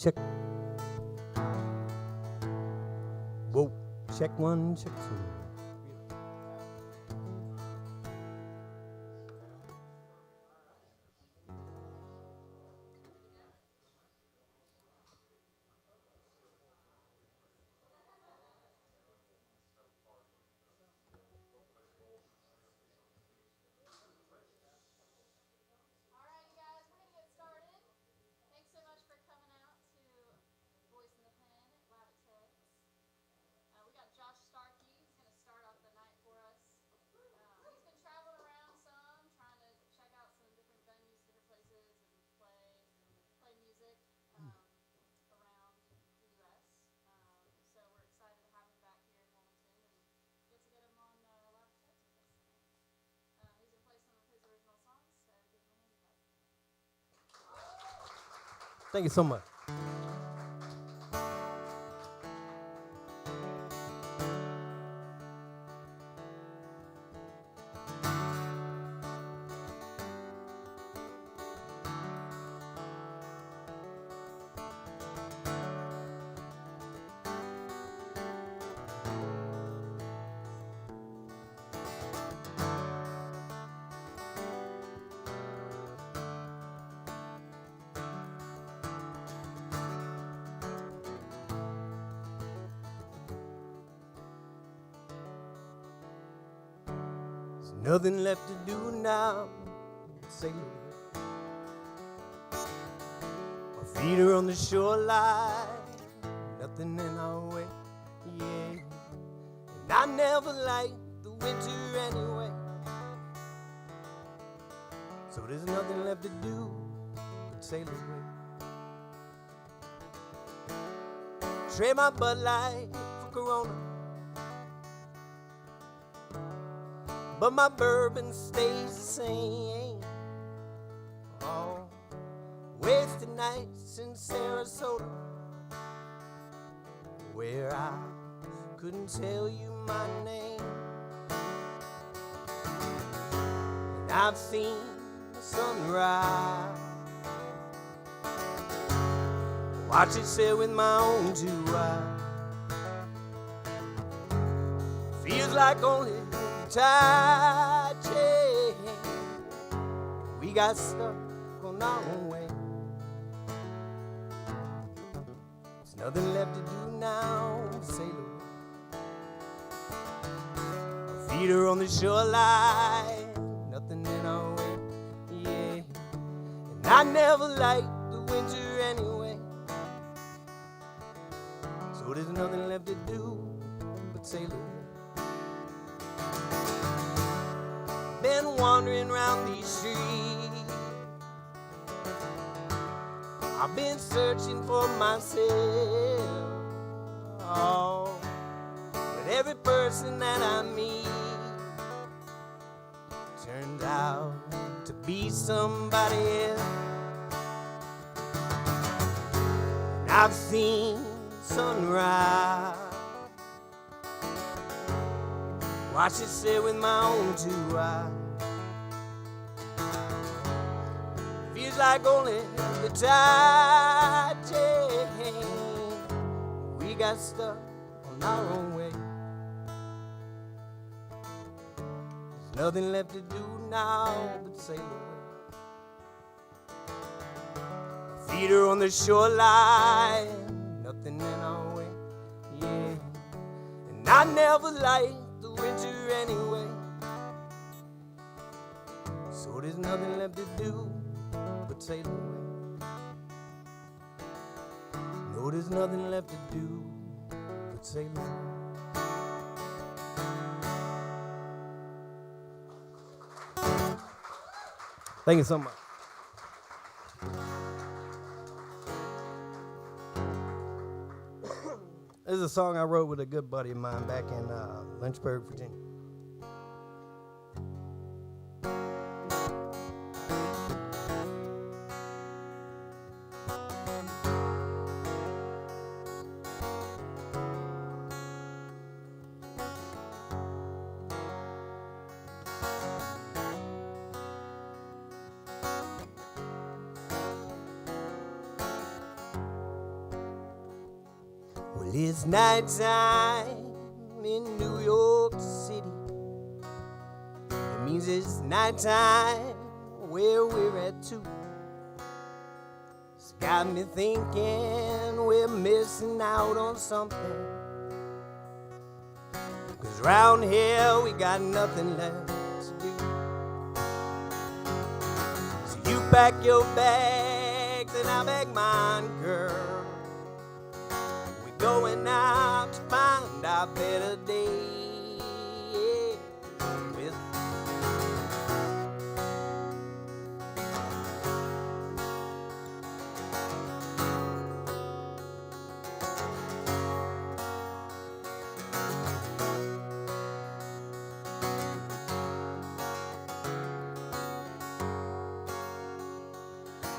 check. Whoa, check one, check two. Starkey is going to start off the night for us. He's been traveling around some, trying to check out some different venues, different places, and play music around the U.S. So we're excited to have him back here in Wilmington and get to get him on live text with us tonight. He's going to play some of his original songs, so give him a hand clap. Thank you so much. Nothing left to do now, say my feet are on the shoreline, nothing in our way, yeah. And I never liked the winter anyway, so there's nothing left to do but sail away. Trade my Bud Light for Corona, but my bourbon stays the same. Oh, wasted nights in Sarasota, where I couldn't tell you my name. And I've seen the sunrise, watch it set with my own two eyes. Feels like only tide change. We got stuck on our own way. There's nothing left to do now, sail away. Our feet are on the shoreline, nothing in our way, yeah. And I never liked the winter anyway, so there's nothing left to do but sail away. Been wandering around these streets, I've been searching for myself. Oh, but every person that I meet turns out to be somebody else. And I've seen sunrise, watch it set with my own two eyes. Feels like only the tide changed. We got stuck on our own way. There's nothing left to do now but sail away. Feet are on the shoreline, nothing in our way, yeah. And I never liked the winter anyway, so there's nothing left to do but sail away. No, there's nothing left to do but sail away. Thank you so much. This is a song I wrote with a good buddy of mine back in Lynchburg, Virginia. It's nighttime in New York City. It means it's nighttime where we're at too. It's got me thinking we're missing out on something. 'Cause round here we got nothing left to do. So you pack your bags and I'll pack mine, girl. We're going out to find our better days.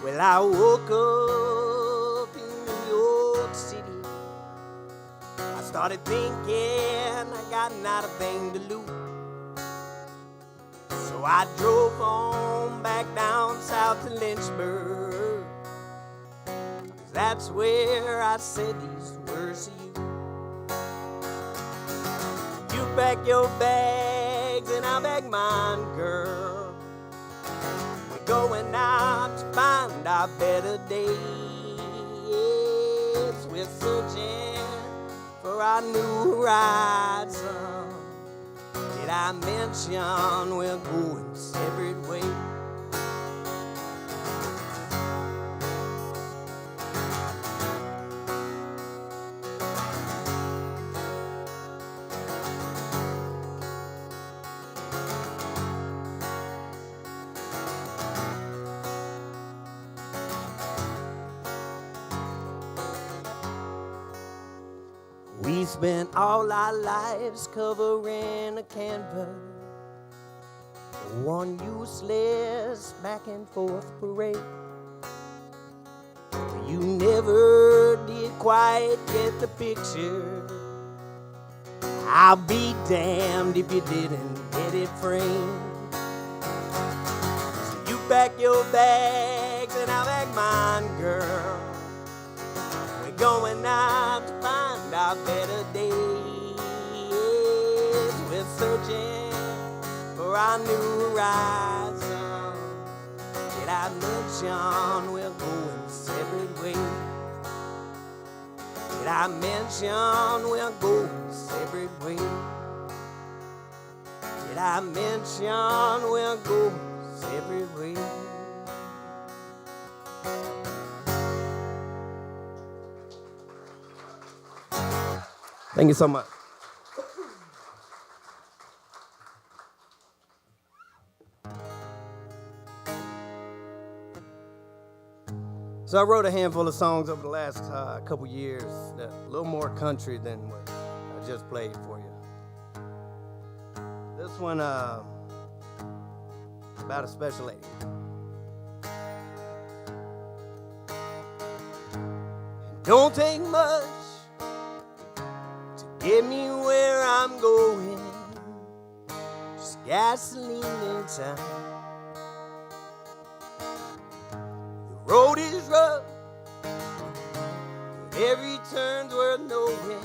Well, I woke up in New York City. I started thinking I got not a thing to lose. So I drove on back down south to Lynchburg. 'Cause that's where I said these words to you. You pack your bags and I'll pack mine, girl. Going out to find our better days. We're searching for our new horizon. Did I mention we're going separate ways? We spent all our lives covering a canvas, one useless back and forth parade. You never did quite get the picture. I'll be damned if you didn't get it framed. So you pack your bags and I'll pack mine, girl. We're going out to find our better days. We're searching for our new horizon. Did I mention we're going separate ways? Did I mention we're going separate ways? Did I mention we're going separate ways? Thank you so much. So I wrote a handful of songs over the last couple years, that a little more country than what I just played for you. This one about a special lady. Don't take much to get me where I'm going, just gasoline in time. The road is rough, but every turn's worth knowing.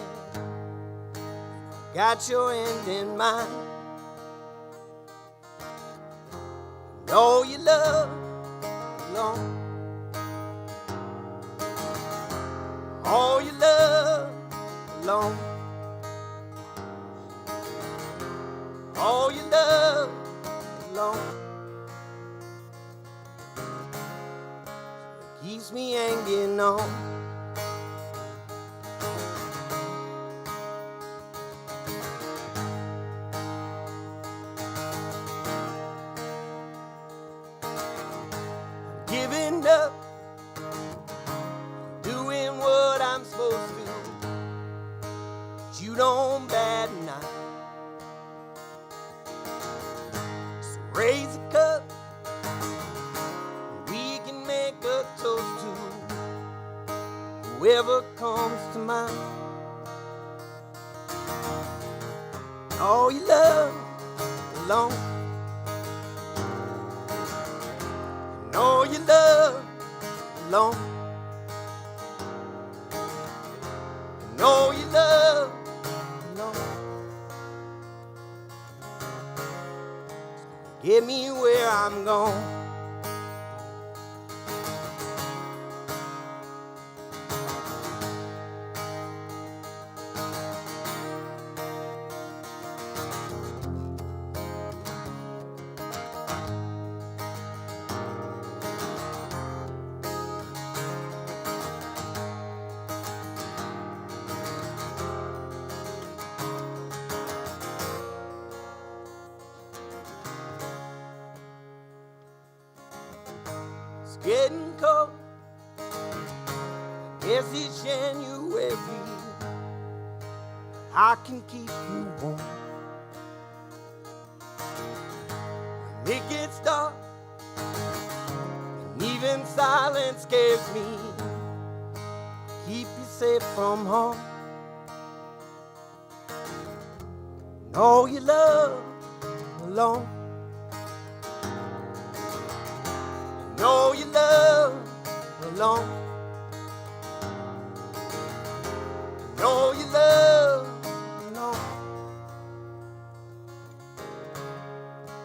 Got your end in mind, and all you love alone. All you love alone. All you love alone. Keeps me hanging on. I'm giving up, doing what I'm supposed to, but you don't bat an eye. So raise a cup, we can make a toast to whoever comes to mind. All you love alone, and all you love alone. No, you get me where I'm going. It's getting cold. Guess it's January. I can keep you warm. When it gets dark, and even silence scares me, keep you safe from harm. Know you love alone. Know you love alone. Know you love alone.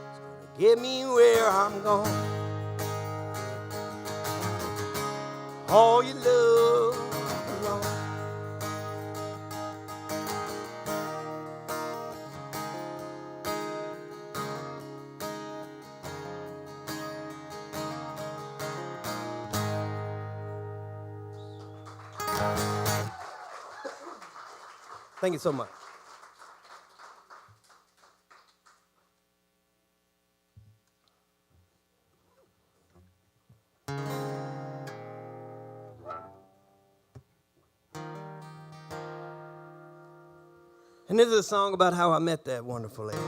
It's gonna get me where I'm going. All you love alone. Thank you so much. And this is a song about how I met that wonderful lady.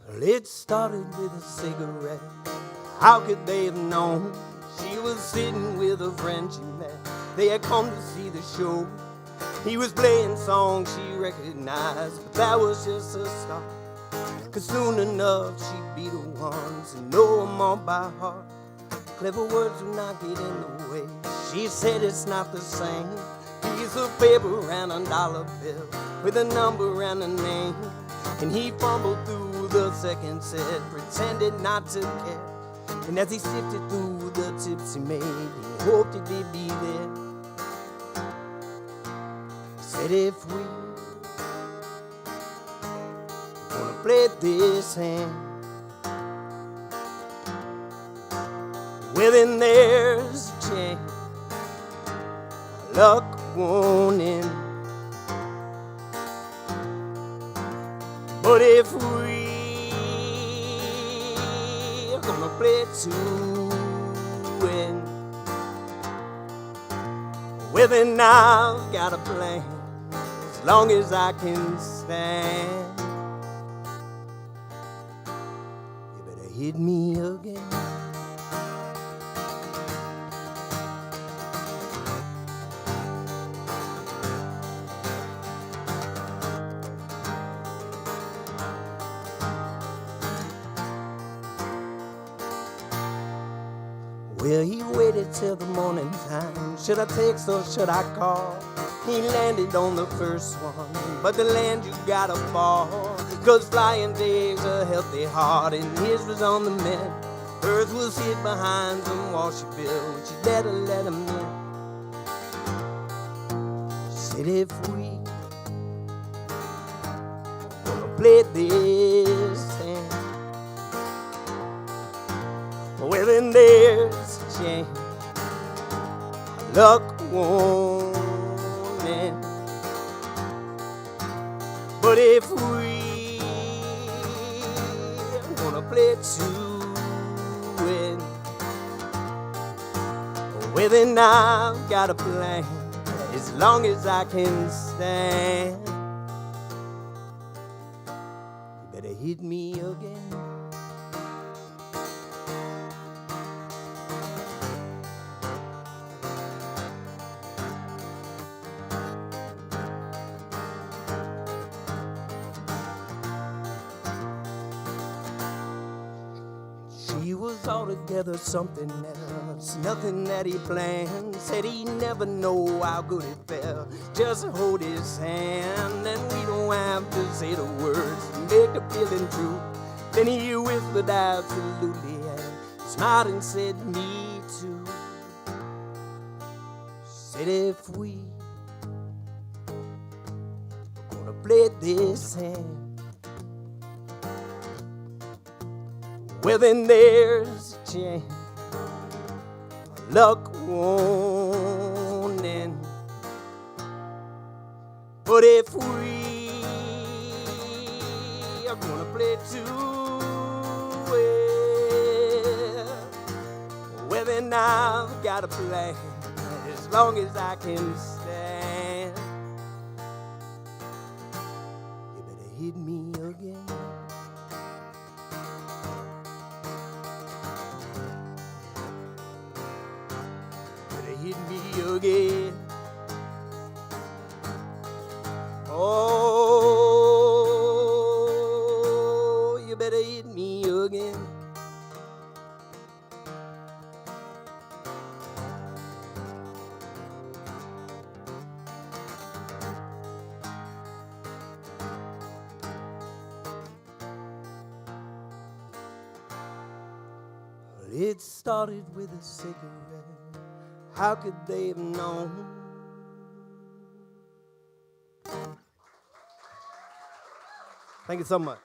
Well, it started with a cigarette. How could they have known? She was sitting with a friend she met. They had come to see the show. He was playing songs she recognized, but that was just a start. 'Cause soon enough she'd be the ones and know them all by heart. Clever words would not get in the way. She said it's not the same. Piece of paper and a dollar bill with a number and a name. And he fumbled through the second set, pretended not to care. And as he sifted through the tips he made, he hoped that they'd be there. He said, if we wanna play this hand, well then there's a chance luck won't end. But if we're gonna play to win, well then I've got a plan as long as I can stand. You better hit me again. Well, he waited till the morning time. Should I text or should I call? He landed on the first one, but to land you gotta fall. 'Cause flying takes a healthy heart, and his was on the mend. Hers was hid behind some washy bill, but you better let him in. She said if we wanna play this hand, well then there's a chance luck won't end. But if we wanna play to win, well then I've got a plan as long as I can stand. You better hit me again. was altogether something else, nothing that he planned. Said he never know how good it felt. Just hold his hand, and we don't have to say the words to make the feeling true. Then he whispered absolutely and smiled and said, me too. Said if we were gonna play this hand, well, then there's a chance luck won't end. But if we are gonna play too well, then I've got a plan as long as I can stand. You better hit me again. Hit me again. Oh, you better hit me again. It started with a cigarette. How could they have known? Thank you so much.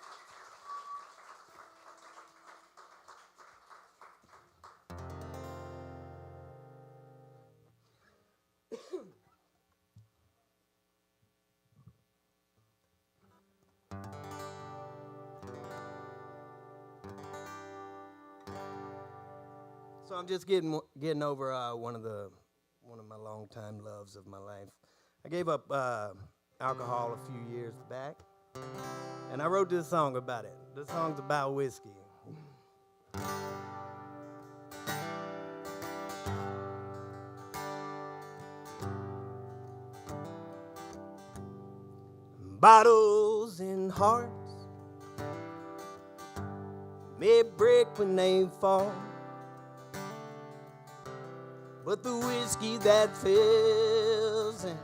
So I'm just getting over one of my longtime loves of my life. I gave up alcohol a few years back, and I wrote this song about it. This song's about whiskey. Bottles and hearts may break when they fall, but the whiskey that fills them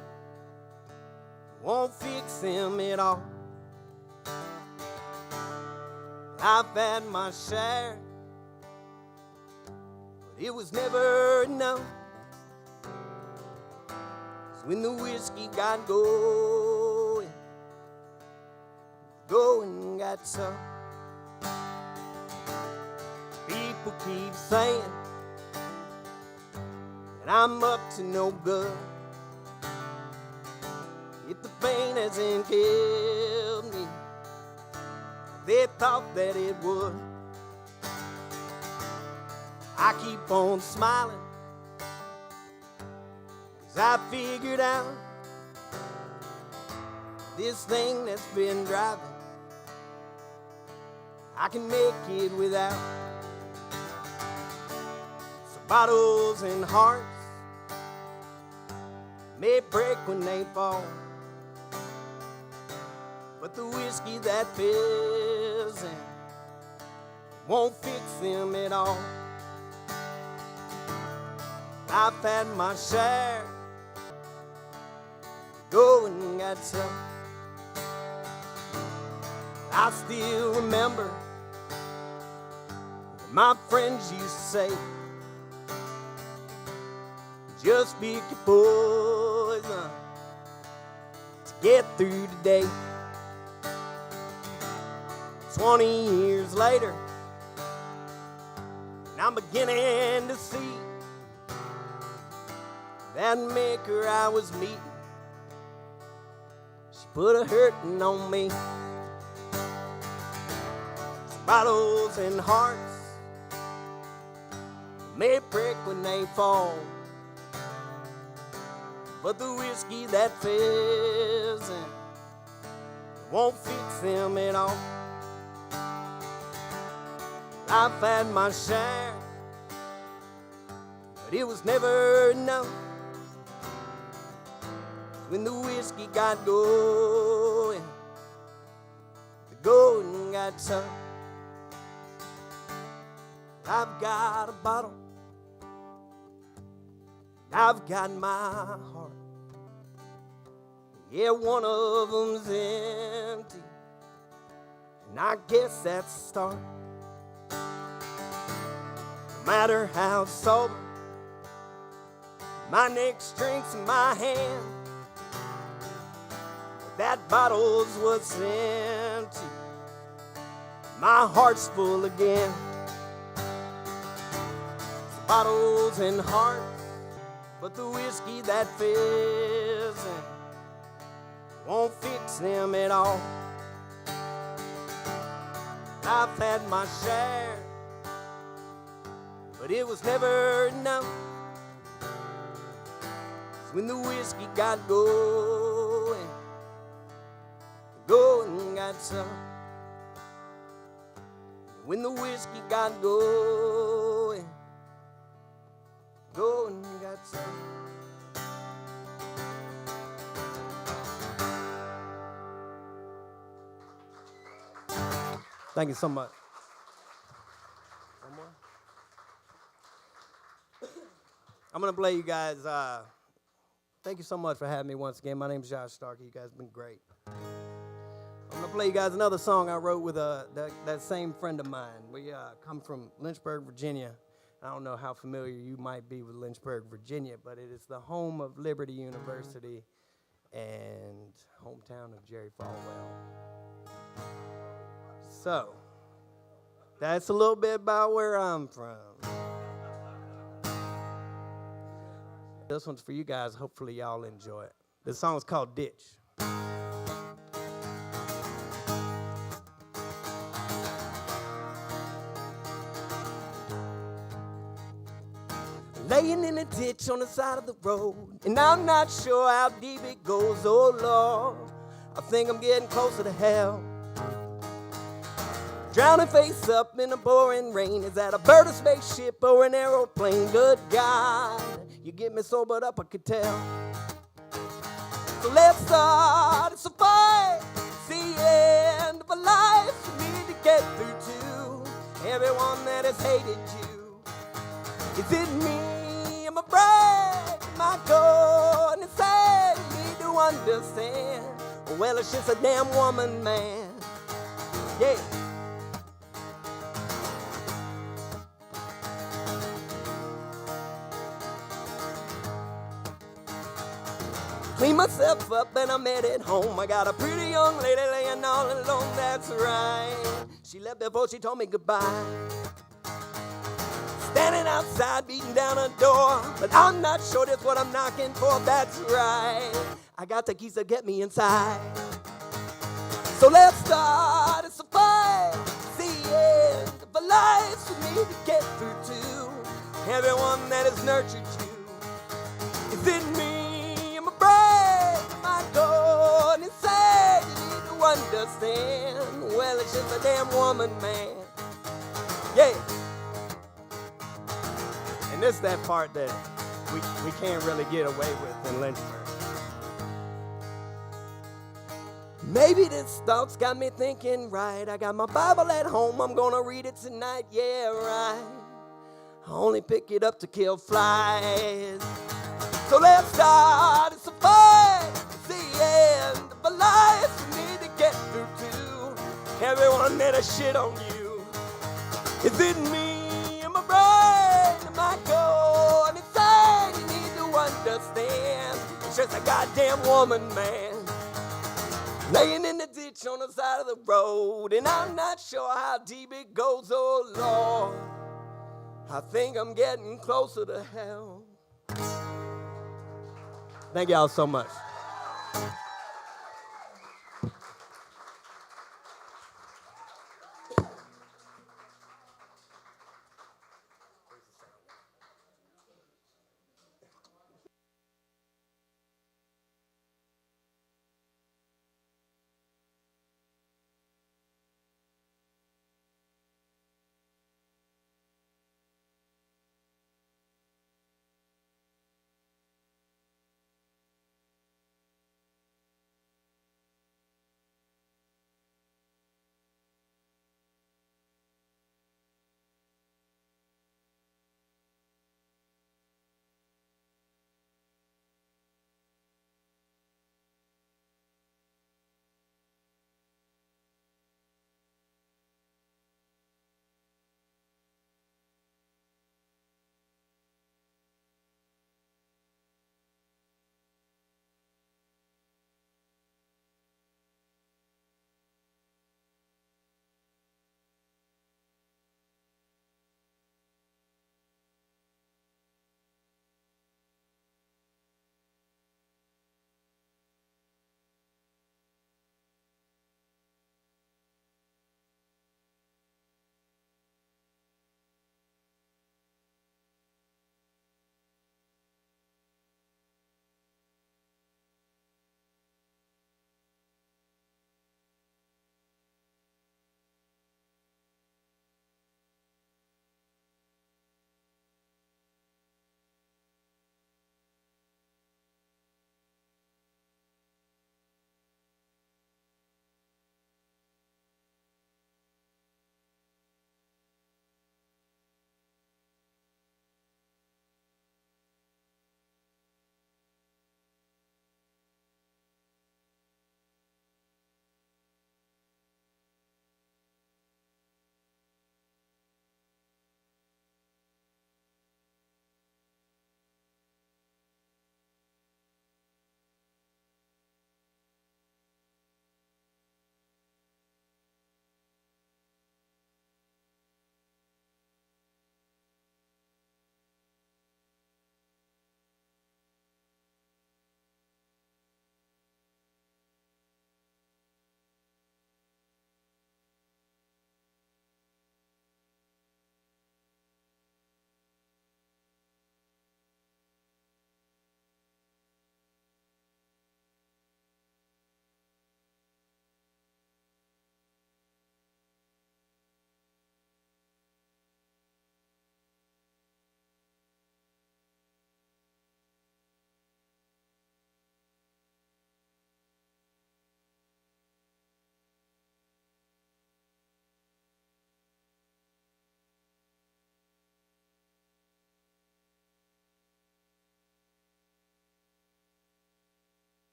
won't fix them at all. I've had my share, but it was never enough. 'Cause when the whiskey got going got tough. People keep saying that I'm up to no good. If the pain hasn't killed me, they thought that it would. I keep on smiling, 'cause I figured out this thing that's been driving, I can make it without. So bottles and hearts may break when they fall, but the whiskey that fills them won't fix them at all. I've had my share, going got some. I still remember my friends used to say, just pick your poison to get through the day. 20 years later, and I'm beginning to see that maker I was meeting, she put a hurting on me. Bottles and hearts may break when they fall, but the whiskey that fills them won't fix them at all. I've had my share, but it was never enough. When the whiskey got going, the going got tough. I've got a bottle, I've got my heart. Yeah, one of them's empty, and I guess that's a start. No matter how sober, my next drink's in my hand, that bottle's what's empty. My heart's full again. So bottles and hearts, but the whiskey that fills them won't fix them at all. I've had my share, but it was never enough. When the whiskey got going, going got some. When the whiskey got going, going got some. Thank you so much. One more. I'm gonna play you guys. Thank you so much for having me once again. My name is Starkey. You guys have been great. I'm going to play you guys another song I wrote with that same friend of mine. We come from Lynchburg, Virginia. I don't know how familiar you might be with Lynchburg, Virginia, but it is the home of Liberty University and hometown of Jerry Falwell. So, that's a little bit about where I'm from. This one's for you guys. Hopefully y'all enjoy it. This song is called Ditch. Laying in a ditch on the side of the road, and I'm not sure how deep it goes, oh Lord. I think I'm getting closer to hell. Drowning face up in the pouring rain. Is that a bird, a spaceship, or an aeroplane? Good God, you get me sobered up, I could tell. So let's start, it's a fight. It's the end of a life for me to get through to everyone that has hated you. Is it me? Am I brave? Am I going insane? Need to understand. Well, it's just a damn woman, man. Yeah. Clean myself up and I'm headed home. I got a pretty young lady laying all alone, that's right. She left before she told me goodbye. Standing outside beating down a door, but I'm not sure that's what I'm knocking for, that's right. I got the keys to get me inside. So let's start, it's a fight. It's the end of a life for me to get through to everyone that has nurtured you. Is it me? Understand, well, it's just a damn woman, man. Yeah. And this is that part that we can't really get away with in Lynchburg. Maybe this thought's got me thinking, right, I got my Bible at home, I'm gonna read it tonight, yeah, right. I only pick it up to kill flies. So let's start, it's a fight, it's the end of a life for me to get through to everyone that has shit on you. Is it me? Am I right? Am I going insane? You need to understand. It's just a goddamn woman, man. Laying in the ditch on the side of the road, and I'm not sure how deep it goes, oh Lord. I think I'm getting closer to hell. Thank y'all so much.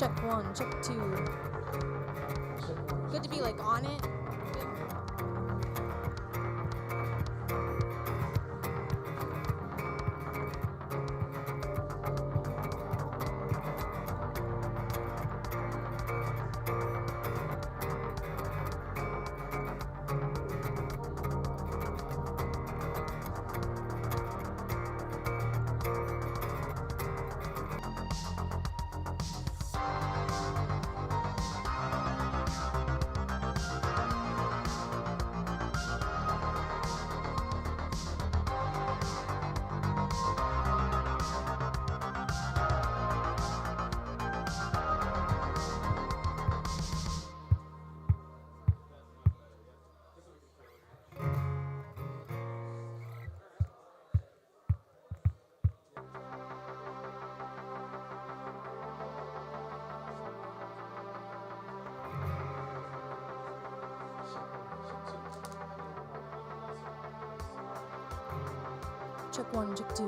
Check 1, check 2. Good to be like on it. Check 1, check 2.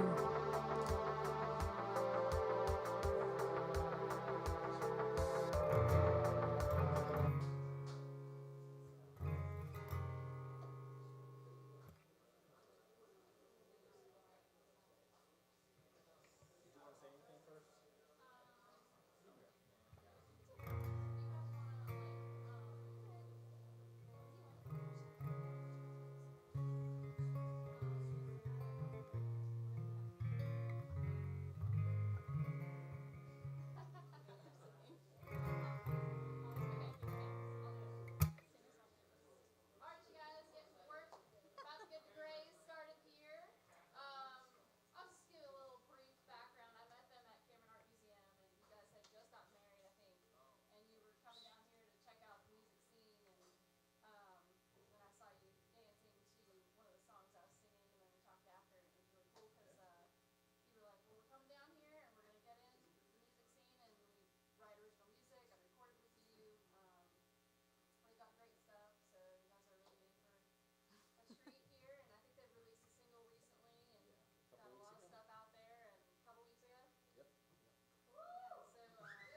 Alright, you guys, getting to work. About to get the Graes started here. I'll just give you a little brief background. I met them at Cameron Art Museum, and you guys had just gotten married, I think. And you were coming down here to check out the music scene, and then I saw you dancing to one of the songs I was singing, and then we talked after, and it was really cool because you were like, well, we're coming down here, and we're going to get in the music scene, and we write original music. I recorded with you. We've got great stuff, so you guys are really in for a treat here. And I think they've released a single recently and got a lot of stuff out there. And a couple weeks ago. Yep. Yeah. So give them a hand.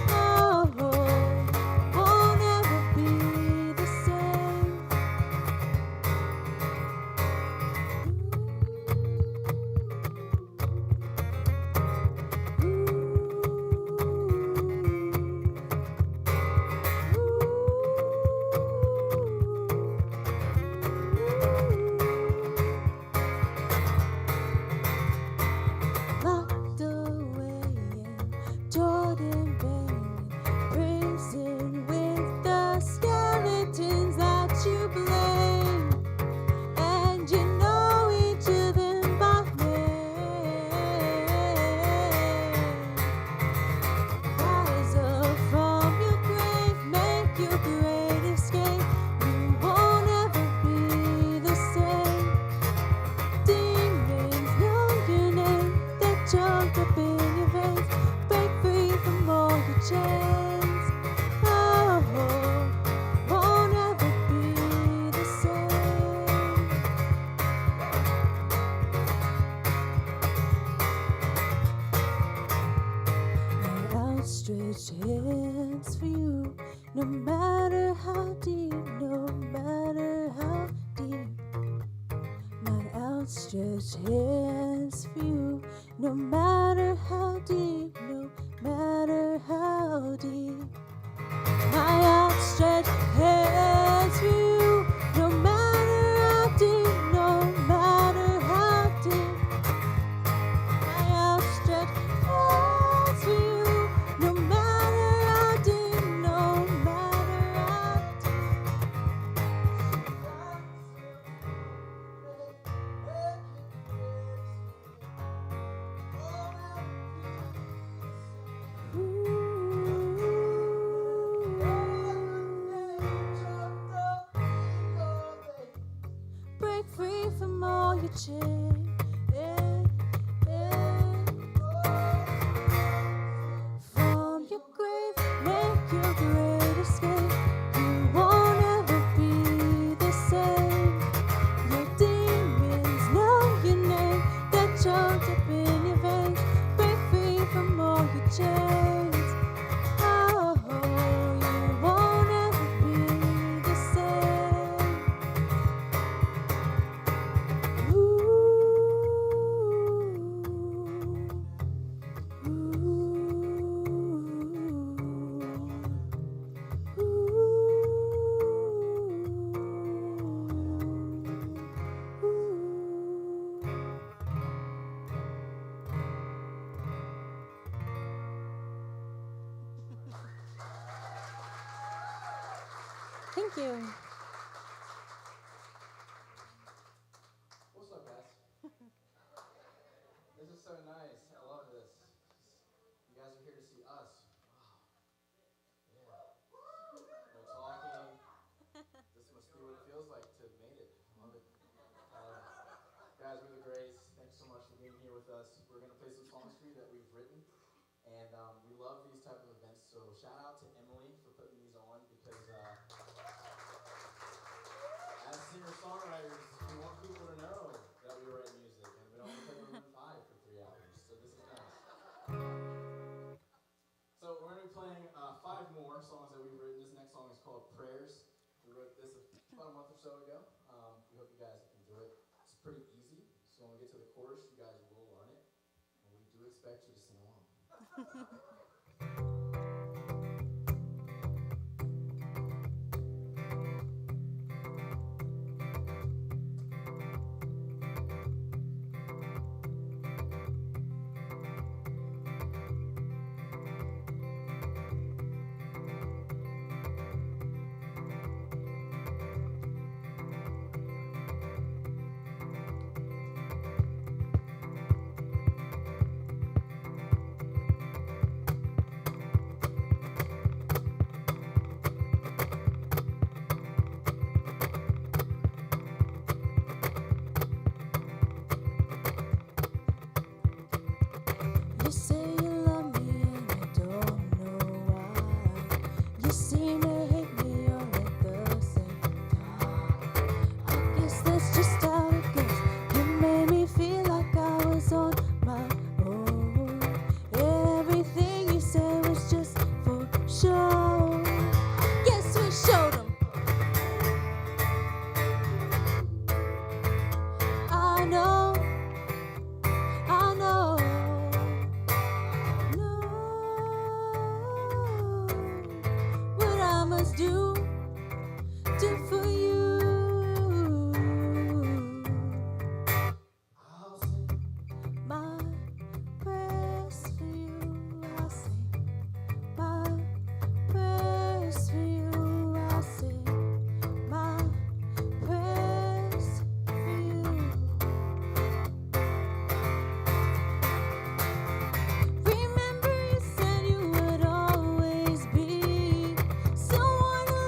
Oh, won't ever be chains. Oh, won't ever be the same. My outstretched hands for you, no matter how deep, no matter how deep. My outstretched hands for you, no matter how deep, no matter how deep. My outstretched hands for you, no matter how deep, no matter how deep. My outstretched hands for you, no matter how deep, no matter how break free from all your chains. From your grave, make your great escape. You won't ever be the same. Your demons know your name. They're choked up in your veins. Break free from all your chains. Oh, you won't ever be the same. Thank you. What's up, guys? This is so nice. I love this. You guys are here to see us. Wow. Yeah. No talking. This must be what it feels like to have made it. I love it. Guys, we're the Graes. Thanks so much for being here with us. We're going to play some songs for you that we've written. And we love these type of events. So shout out to Emily for putting these on because as singer-songwriters, we want people to know that we write music, and we don't want to play Maroon 5 for 3 hours, so this is nice. So we're going to be playing 5 more songs that we've written. This next song is called Prayers. We wrote this about a month or so ago. We hope you guys enjoy it. It's pretty easy, so when we get to the chorus, you guys will learn it, and we do expect you to sing along. You say you love me and I don't know why. You seem to hate me all at the same time. I guess that's just how it goes. You made me feel like I was on my own. Everything you said was just for show. Yes, we showed 'em. I know. Know what I must do for you. I'll sing My prayers for you, I'll sing. My prayers for you, I'll sing. My prayers for you. Remember you said you would always be someone who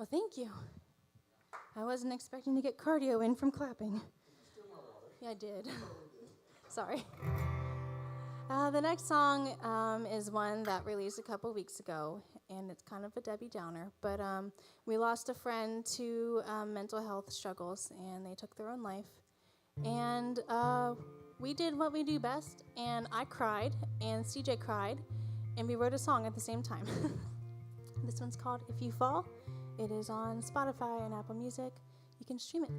Well, thank you. I wasn't expecting to get cardio in from clapping. Yeah, I did. Sorry. The next song is one that released a couple weeks ago, and it's kind of a Debbie Downer. But we lost a friend to mental health struggles, and they took their own life. And we did what we do best, and I cried, and CJ cried, and we wrote a song at the same time. This one's called If You Fall. It is on Spotify and Apple Music. You can stream it.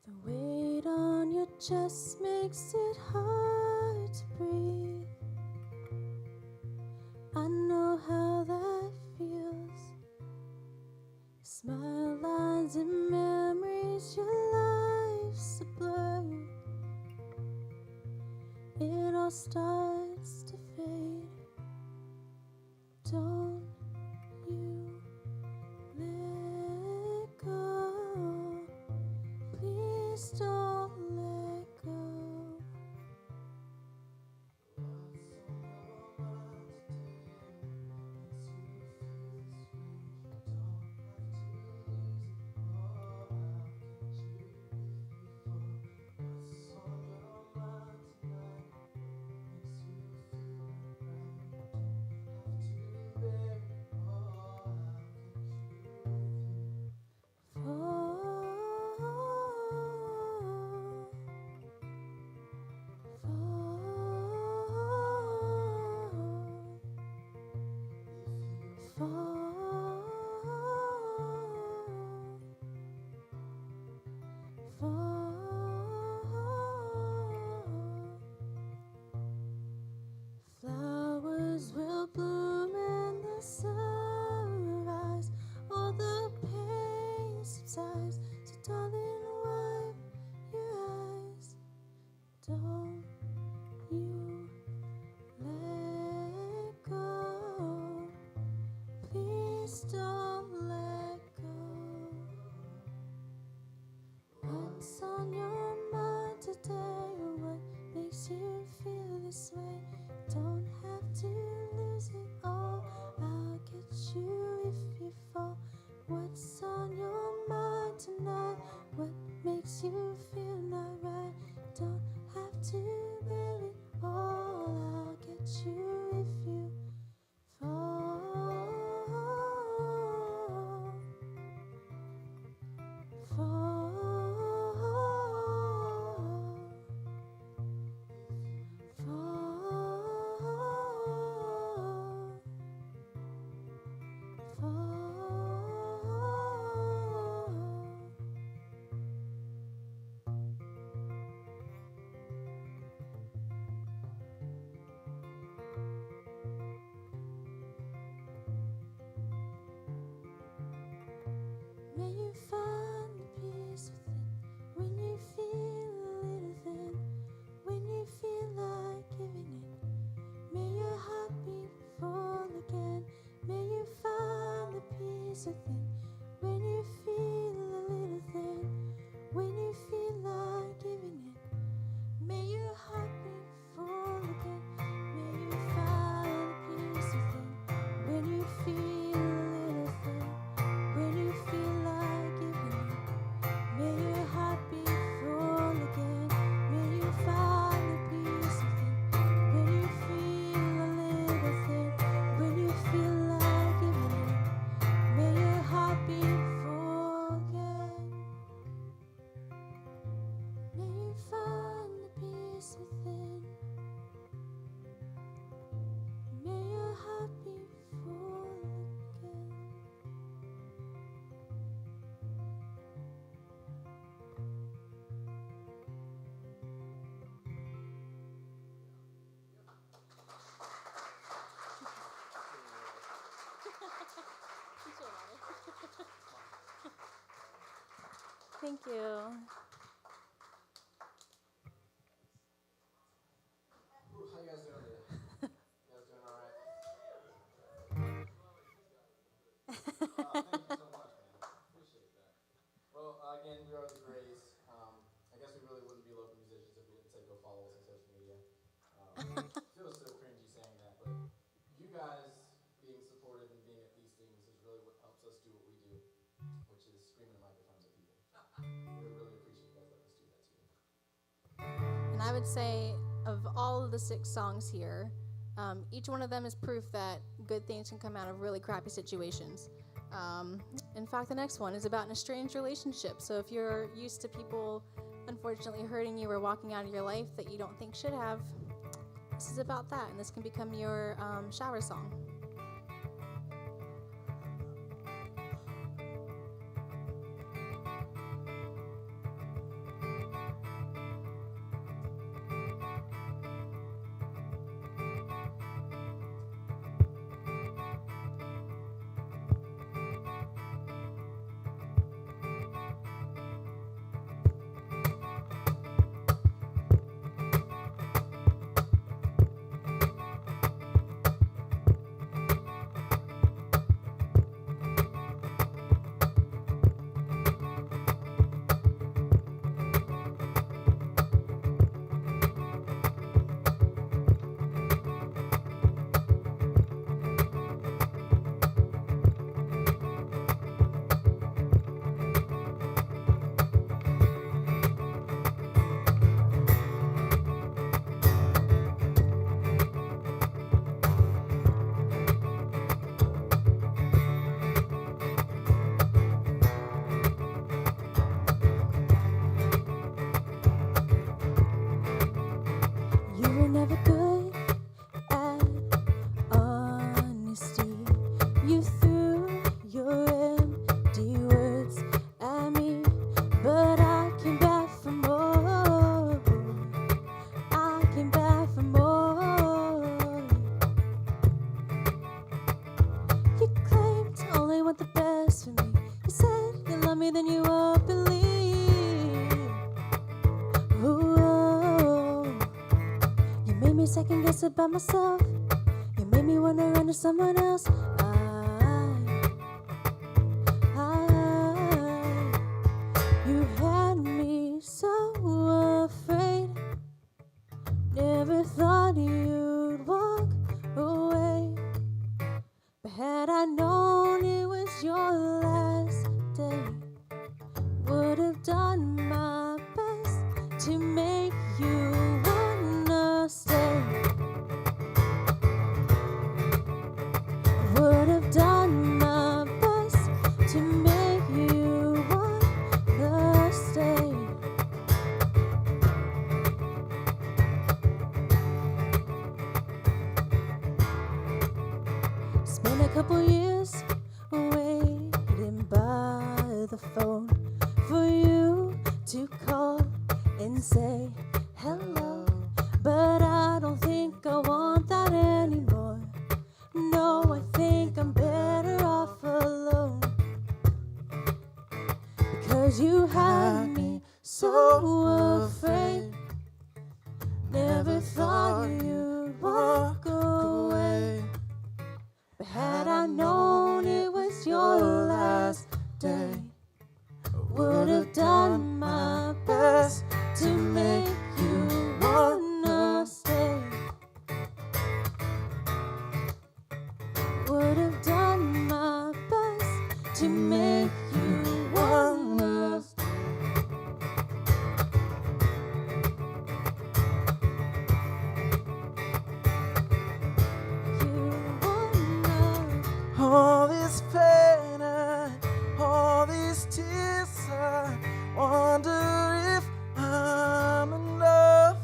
The weight on your chest makes it hard to breathe. I know how that feels. Smile lines and memories, your life's a blur. It all starts to fade. Don't you let go. Please don't let go. Flowers will bloom in the sunrise. All the pain subsides. So darling, wipe your eyes. Don't you let go. Please don't let go. What's on your mind today? Or what makes you feel this way? Don't have to lose it all. I'll get you if you fall. What's on your mind tonight? What makes you feel not right? Don't have to bear it all. I'll get you if you fall. Fall. May you find the peace within when you feel a little thin, when you feel like giving in. May your heart beat full again. May you find the peace within when you feel a little thin, when you feel like giving in. May your heart beat full again. May you find the peace within when you feel a little thin, when you feel like giving in. May your heart beat full again. May you find the peace within when you feel a little thin, when you feel like giving in. May your heart beat full again. May you find the peace within. May your heart beat full again. Thank you. How you guys doing today? You guys doing all right? Thank you so much, man. Appreciate that. Well, again, we are the Graes. I guess we really wouldn't We really appreciate you guys letting us do that too. And I would say of all of the 6 songs here, each one of them is proof that good things can come out of really crappy situations. In fact, the next one is about an estranged relationship. So if you're used to people unfortunately hurting you or walking out of your life that you don't think should have, this is about that, and this can become your shower song. You were never good at honesty. You threw your empty words at me, but I came back for more. I came back for more. You claimed to only want the best for me. You said you love me, then you won't believe. Ooh, you made me second guess about myself. You made me wanna run to someone else. You had me so afraid. Never thought you'd walk away. But had I known it was your last day, would have done my best to make you wanna stay. Would have done my best to make you wanna stay. Spent a couple years waiting by the phone for you to call and say hello. But I don't think I want that anymore. No, I think I'm better off alone. Because you had me so afraid. Never thought you'd walk away. But had I known it was your last day, would have done my best to make you wanna stay. Would have done my best to make you wanna stay. You wanna. All this pain and all these tears, I wonder if I'm enough.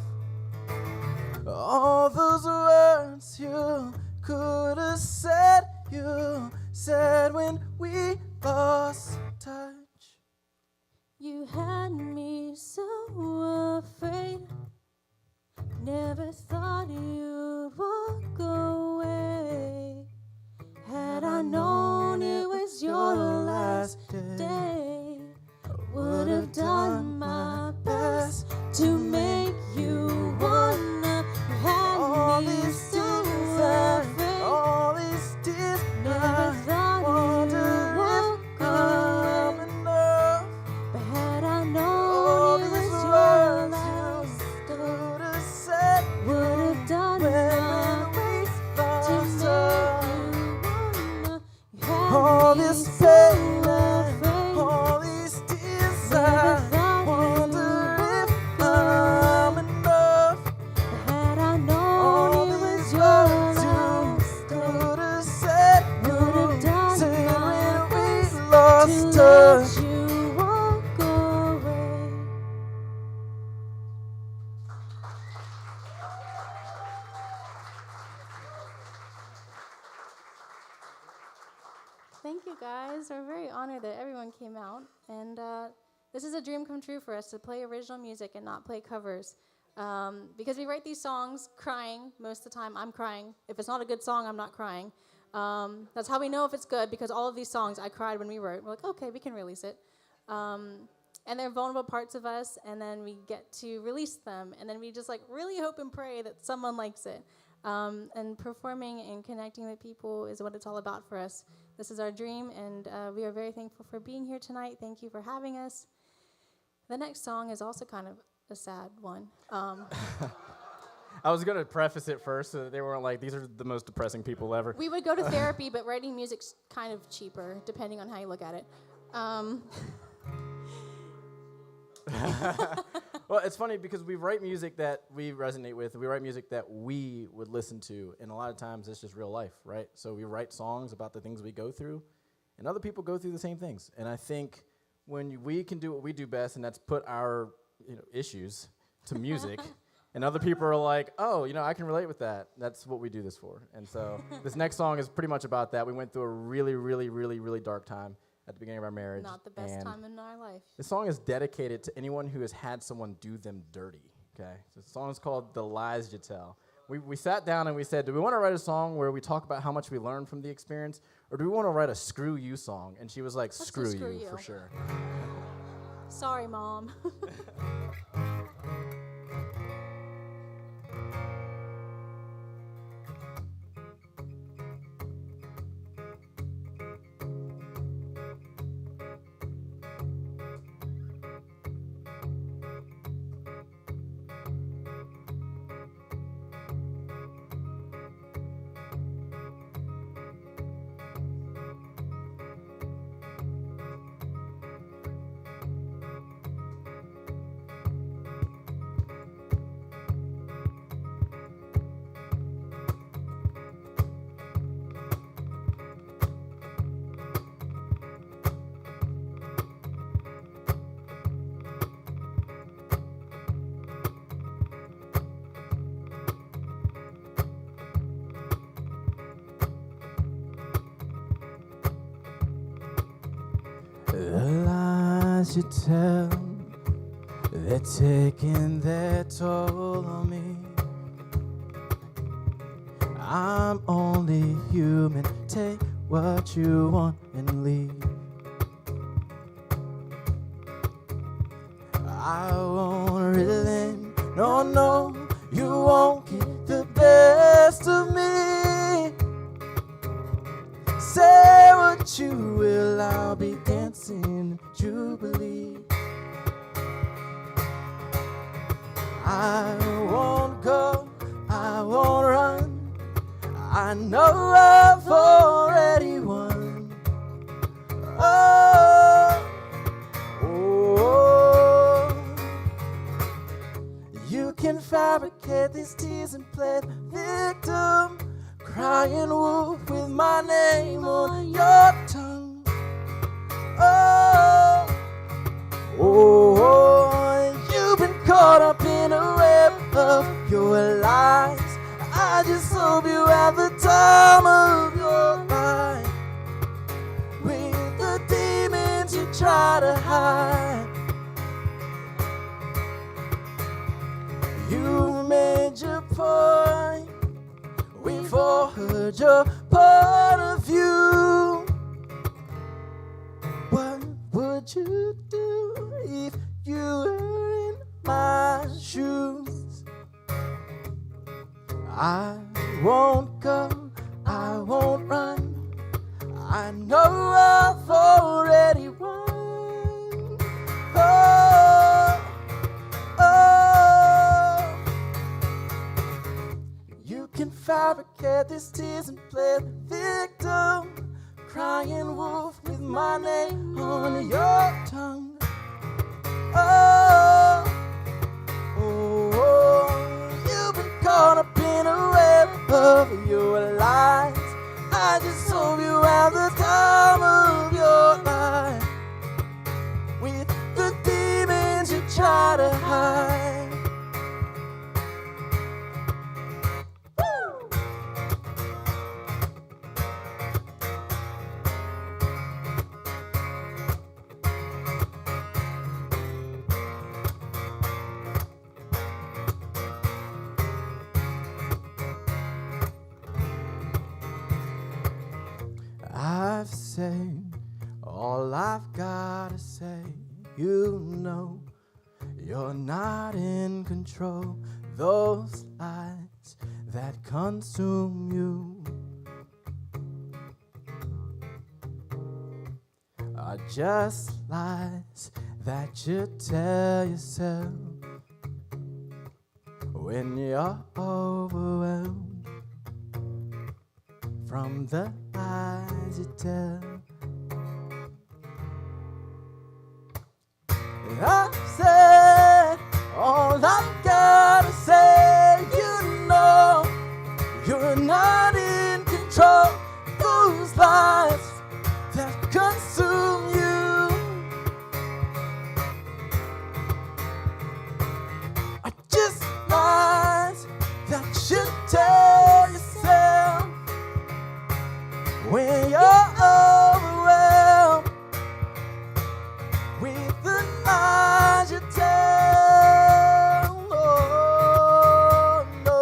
All those words you could have said, you said when we lost touch. You had me so afraid. Never thought you'd walk away. Had I known it was your last day, would have done my best to make you wanna. You had All me these so tears and afraid. all these tears, Never I thought wonder you'd if walk away. to touch. let you walk away. Thank you, guys. We're very honored that everyone came out. And this is a dream come true for us to play original music and not play covers. Because we write these songs crying most of the time. I'm crying. If it's not a good song, I'm not crying. That's how we know if it's good, because all of these songs I cried when we wrote. We're like, okay, we can release it. And they're vulnerable parts of us, and then we get to release them. And then we just like really hope and pray that someone likes it. And performing and connecting with people is what it's all about for us. This is our dream, and we are very thankful for being here tonight. Thank you for having us. The next song is also kind of a sad one. I was going to preface it first so that they weren't like, these are the most depressing people ever. We would go to therapy, but writing music's kind of cheaper, depending on how you look at it. Well, it's funny because we write music that we resonate with. We write music that we would listen to. And a lot of times it's just real life, right? So we write songs about the things we go through. And other people go through the same things. And I think when we can do what we do best, and that's put our issues to music, and other people are like, oh, I can relate with that. That's what we do this for. And so this next song is pretty much about that. We went through a really, really, really, really dark time at the beginning of our marriage. Not the best time in our life. This song is dedicated to anyone who has had someone do them dirty, okay? So the song is called The Lies You Tell. We sat down and we said, do we want to write a song where we talk about how much we learned from the experience, or do we want to write a screw you song? And she was like, Let's screw do screw you, you. for sure. Sorry, Mom. The lies you tell, they're taking their toll on me. I'm only human, take what you want and leave. I won't relent, no, you won't get the best of me. Say what you will, I'll be dancing Jubilee. I won't go, I won't run, I know I've already won. You can fabricate these tears and play the victim, crying wolf with my name on your tongue. You've been caught up in a web of your lies. I just hope you have the time of your life with the demons you try to hide. You made your point, we've all heard your point of view. What would you do if you were in my shoes? I won't go, I won't run, I know I've already won. You can fabricate these tears and play the victim, crying wolf with my name on your tongue. You've been caught up in a web of your lies. I just hope you have the time of your life All I've gotta say, you know, you're not in control. Those lies that consume you are just lies that you tell yourself when you're overwhelmed from the lies you tell. I said all I've gotta say, you know, you're not in control. Those lies that consume you are just lies that you tell yourself when you're overwhelmed with the lies you tell. Oh, no.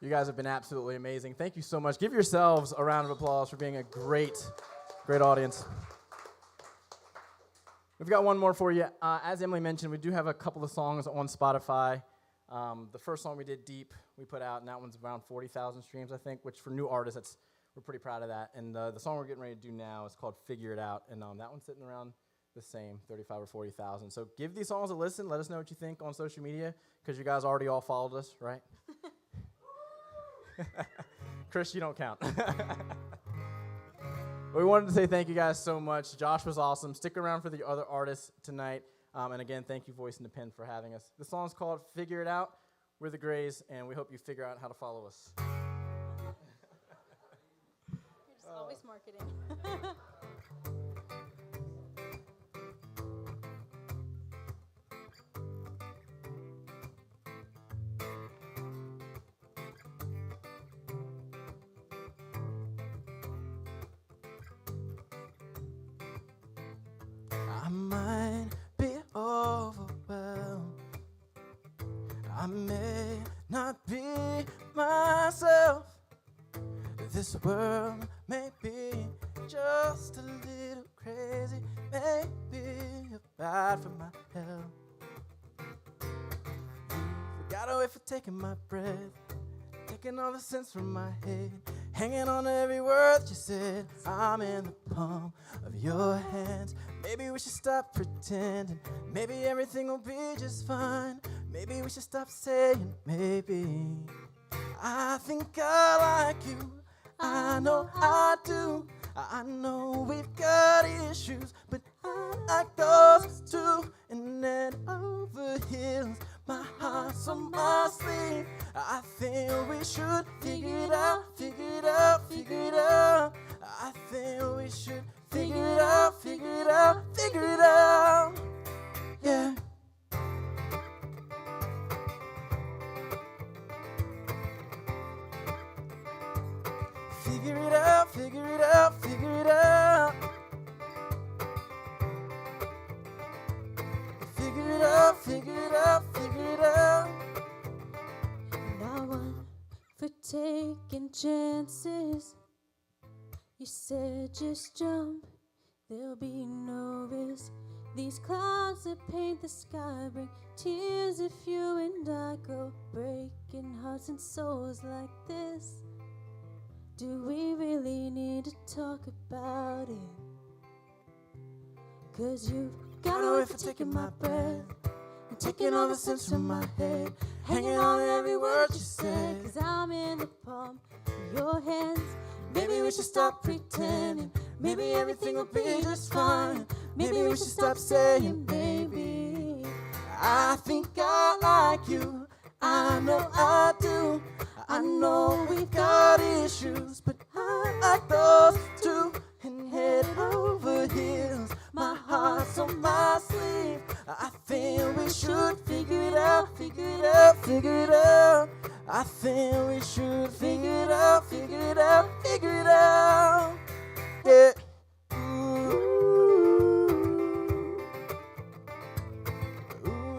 You guys have been absolutely amazing. Thank you so much. Give yourselves a round of applause for being a great audience. We've got one more for you. As Emily mentioned, we do have a couple of songs on Spotify. The first song we did, Deep, we put out, and that one's around 40,000 streams, I think, which for new artists, we're pretty proud of that. And the song we're getting ready to do now is called Figure It Out, and that one's sitting around the same, 35 or 40,000. So give these songs a listen. Let us know what you think on social media, because you guys already all followed us, right? Chris, you don't count. We wanted to say thank you guys so much. Josh was awesome. Stick around for the other artists tonight. And again, thank you, Voice in the Pen, for having us. The song's called Figure It Out. We're the Graes, and we hope you figure out how to follow us. You're just always marketing. I might be overwhelmed. I may not be myself. This world may be just a little crazy. Maybe you're bad for my health. You forgot a way for taking my breath, taking all the sense from my head, hanging on to every word you said. I'm in the palm of your hands. Maybe we should stop pretending. Maybe everything will be just fine. Maybe we should stop saying maybe. I think I like you. I know I do. I know we've got issues, but I like those too. And then over heels, my heart's on my sleeve. I think we should figure it out, figure it out, figure it out. I think we should figure it out, figure it out, figure it out. Yeah. Figure it out, figure it out, figure it out. Figure it out, figure it out, figure it out. Not one for taking chances. You said just jump, there'll be no risk. These clouds that paint the sky bring tears if you and I go breaking hearts and souls like this. Do we really need to talk about it? 'Cause you've got a way for taking my breath and taking all the sense from my head, hanging on every word you said. 'Cause I'm in the palm of your hands. Maybe we should stop pretending. Maybe everything will be just fine. Maybe we should stop saying maybe. I think I like you. I know I do. I know we've got issues, but I like those too. And head over heels, my heart's on my sleeve. I think we should figure it out, figure it out, figure it out. I think we should figure it out, figure it out, figure it out. Yeah. Ooh. Ooh.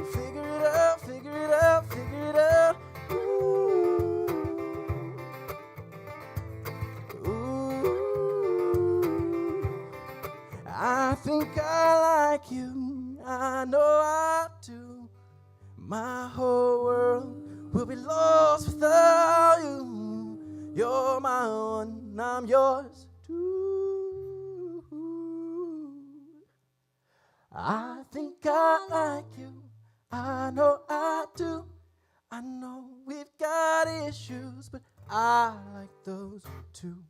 Figure it out, figure it out, figure it out. Ooh. Ooh. I think I like you. I know I do. My whole world will be lost without you. You're my one, I'm yours too. I think I like you. I know I do. I know we've got issues, but I like those too.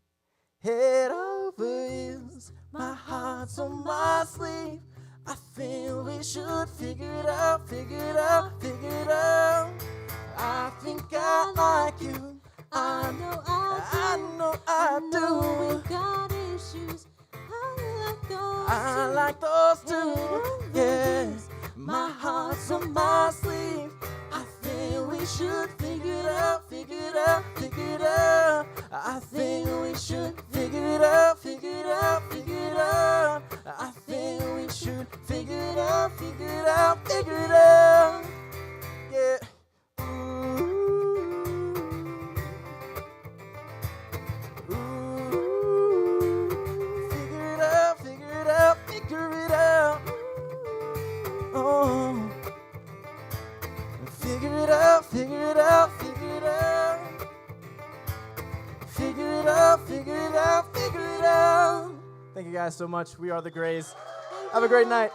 Head over heels, my heart's on my sleeve. I think we should figure it out, figure it out, figure it out. I think I like you. I know I do. We've got issues. I like those too. Yes, my heart's on my sleeve. I think we should figure it out, figure it out, figure it out. I think we should figure it out, figure it out, figure it out. I think we should figure it out, figure it out, figure it out. Yeah. Ooh. Ooh. Figure it out, figure it out, figure it out. Oh. Figure it out, figure it out, figure it out. Figure it out, figure it out, figure it out. Thank you guys so much. We are the Graes. Have a great night.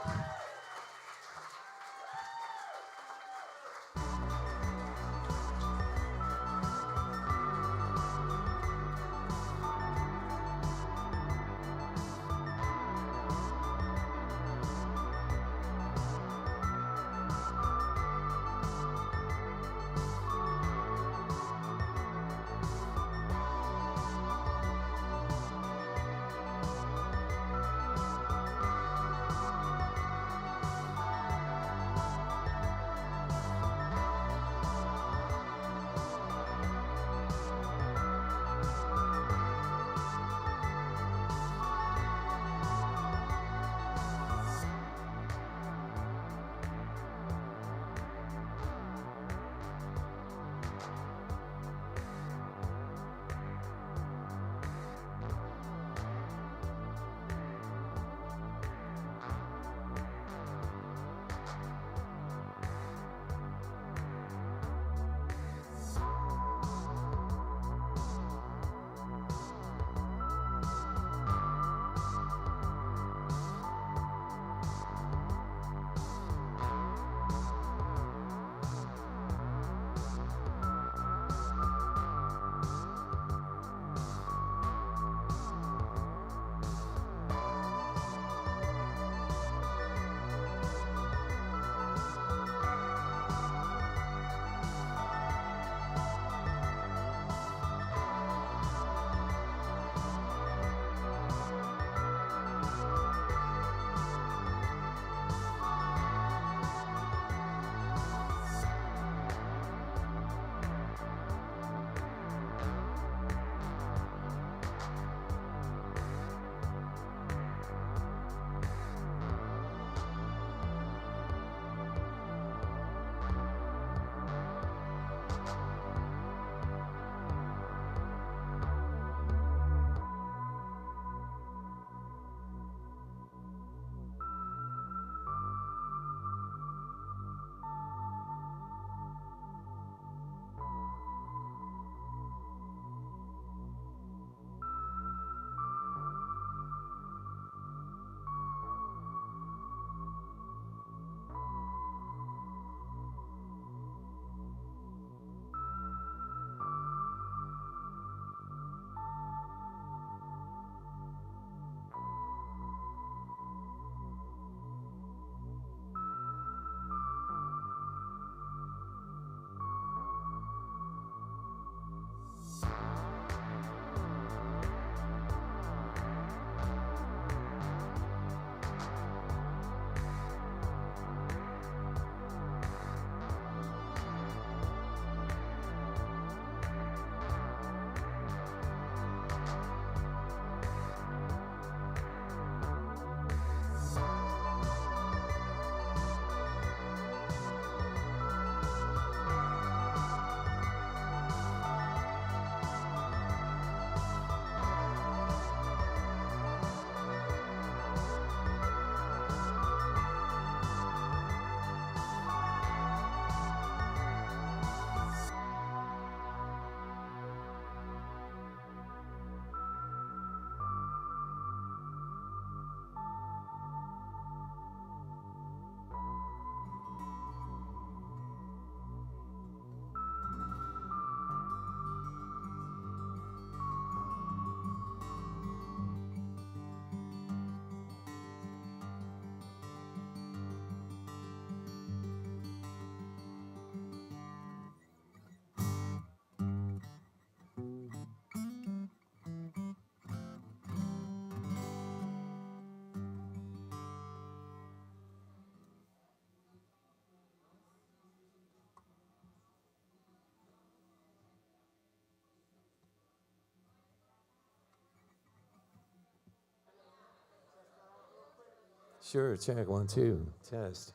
Sure, check, 1, 2, test.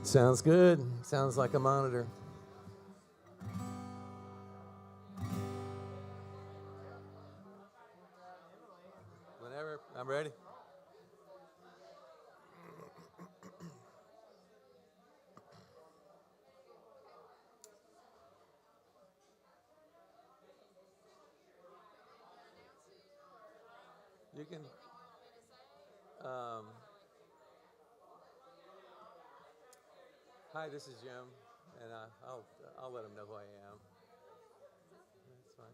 Sounds good. Sounds like a monitor. Whenever, I'm ready. You can. Hi, this is Jim, and I'll let them know who I am. That's fine.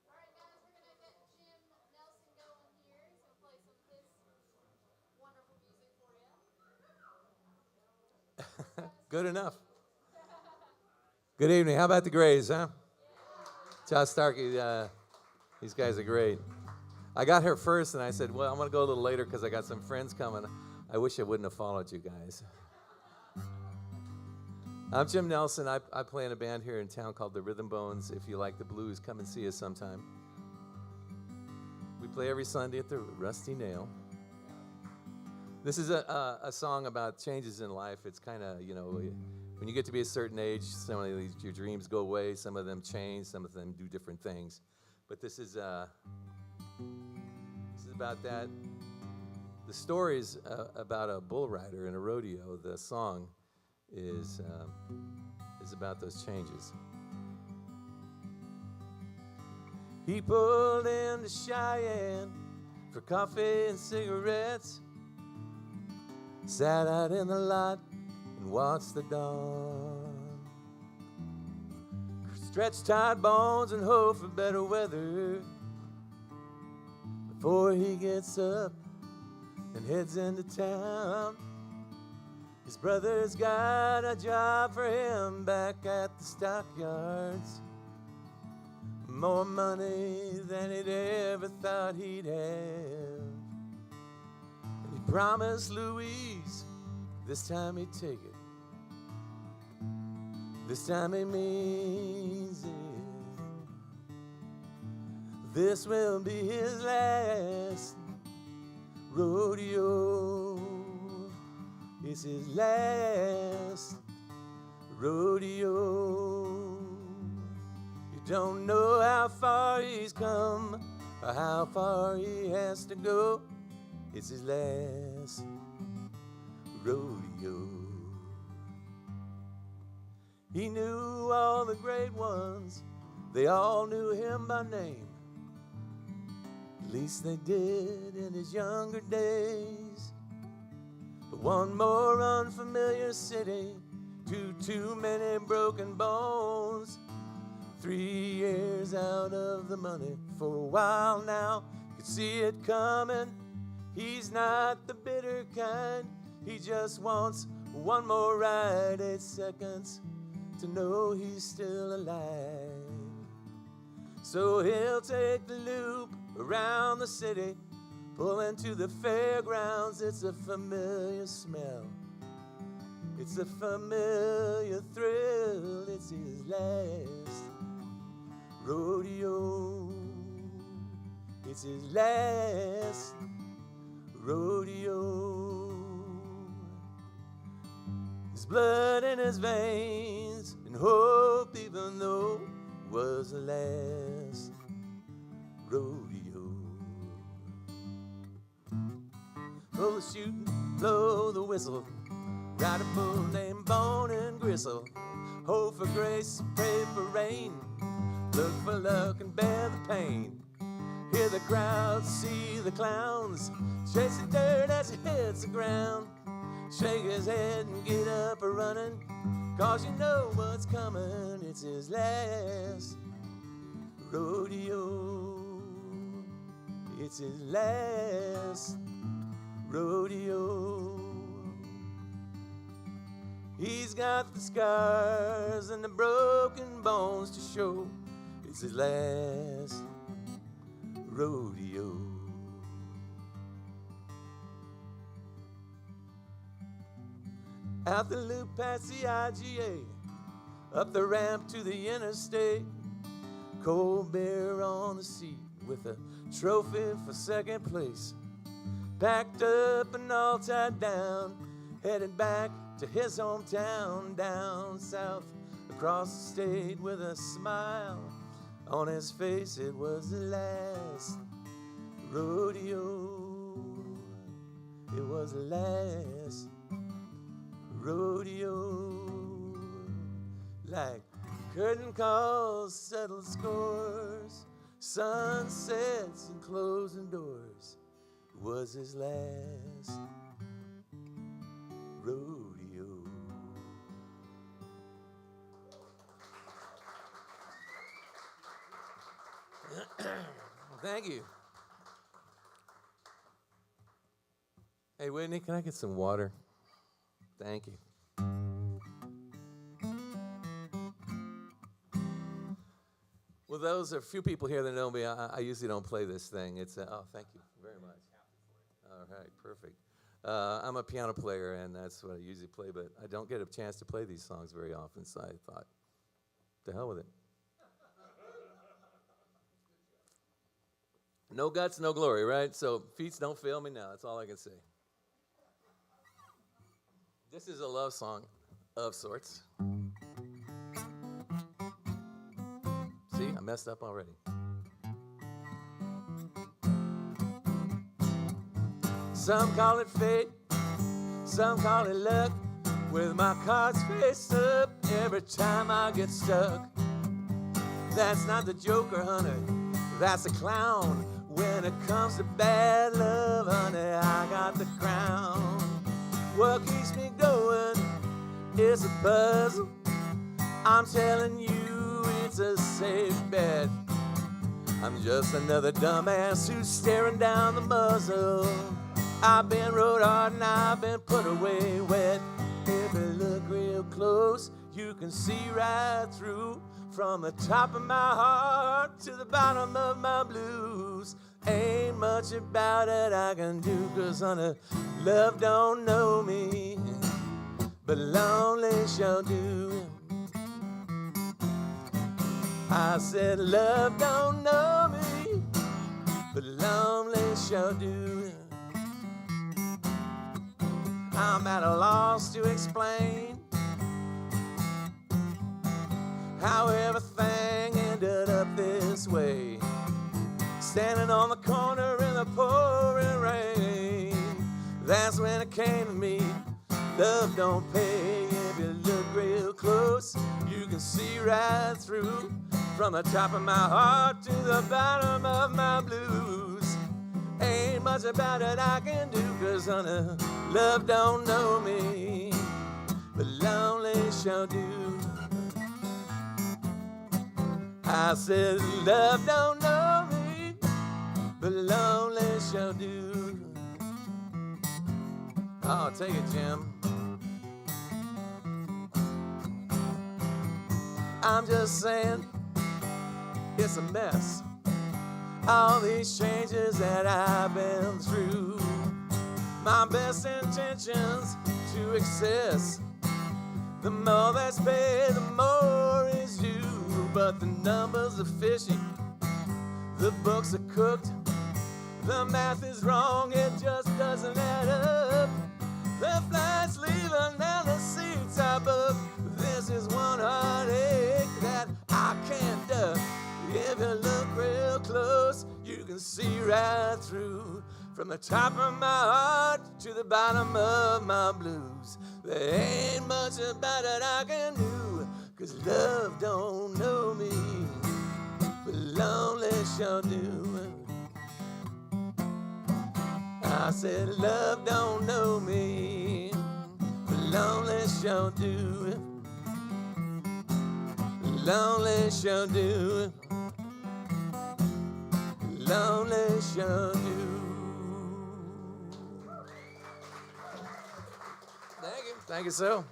All right, guys, we're gonna get Jim Nelson going here. He's gonna play some of his wonderful music for you. Good enough. Good evening. How about the Graes, huh? Josh Starkey, these guys are great. I got here first, and I said, well, I'm going to go a little later because I got some friends coming. I wish I wouldn't have followed you guys. I'm Jim Nelson. I play in a band here in town called the Rhythm Bones. If you like the blues, come and see us sometime. We play every Sunday at the Rusty Nail. This is a song about changes in life. It's kind of, when you get to be a certain age, some of your dreams go away, some of them change, some of them do different things. But this is about that. The story is about a bull rider in a rodeo. The song is about those changes. He pulled into Cheyenne for coffee and cigarettes, sat out in the lot and watched the dawn. Stretched tight bones and hope for better weather before he gets up and heads into town. His brother's got a job for him back at the stockyards. More money than he'd ever thought he'd have. And he promised Louise this time he'd take it. This time he means it. This will be his last rodeo. It's his last rodeo. You don't know how far he's come or how far he has to go. It's his last rodeo. He knew all the great ones, they all knew him by name. At least they did in his younger days. But one more unfamiliar city, too many broken bones. 3 years out of the money for a while now. Could see it coming. He's not the bitter kind. He just wants one more ride, 8 seconds to know he's still alive. So he'll take the loop around the city, pull into the fairgrounds. It's a familiar smell. It's a familiar thrill. It's his last rodeo. It's his last rodeo. There's blood in his veins and hope, even though it was the last rodeo. Blow the chute, blow the whistle, ride a bull named Bone and Gristle. Hope for grace, pray for rain, look for luck and bear the pain. Hear the crowd, see the clowns, chase the dirt as he hits the ground. Shake his head and get up a running, 'cause you know what's coming. It's his last rodeo. It's his last rodeo. He's got the scars and the broken bones to show. It's his last rodeo. Out the loop past the IGA, up the ramp to the interstate. Cold beer on the seat with a trophy for second place. packed up and all tied down, headed back to his hometown down south, across the state with a smile on his face. It was the last rodeo. It was the last rodeo. Like curtain calls, settled scores, sunsets and closing doors. It was his last rodeo. Thank you. Hey, Whitney, can I get some water? Thank you. Well, those are a few people here that know me. I usually don't play this thing. It's oh, thank you very much. All right, perfect. I'm a piano player, and that's what I usually play, but I don't get a chance to play these songs very often, so I thought, to hell with it. No guts, no glory, right? So feet don't fail me now. That's all I can say. This is a love song of sorts. See, I messed up already. Some call it fate, some call it luck. With my cards face up, every time I get stuck. That's not the Joker, honey, that's a clown. When it comes to bad love, honey, I got the crown. What keeps me going is a puzzle. I'm telling you, it's a safe bet. I'm just another dumbass who's staring down the muzzle. I've been rode hard and I've been put away wet. If you look real close, you can see right through. From the top of my heart to the bottom of my blues. Ain't much about it I can do, 'cause honey, love don't know me, but lonely shall do. I said love don't know me, but lonely shall do. I'm at a loss to explain how everything ended up this way. Standing on the corner in the pouring rain. That's when it came to me. Love don't pay. If you look real close, you can see right through. From the top of my heart to the bottom of my blues. Ain't much about it I can do, 'cause honey, love don't know me, but lonely shall do. I said love don't know me, but lonely shall do. Oh, take it, Jim. I'm just saying, it's a mess. All these changes that I've been through. My best intentions to excess. The more that's paid, the more is due. But the numbers are fishy, the books are cooked. The math is wrong, it just doesn't add up. The flights leaving and the seats are booked. This is one heartache that I can't duck. If you look real close, you can see right through. From the top of my heart to the bottom of my blues. There ain't much about it I can do, 'cause love don't know me, but lonely shall do. I said love don't know me, but lonely shall do. Lonely shall do. Lonely shall do. Thank you. Thank you, so.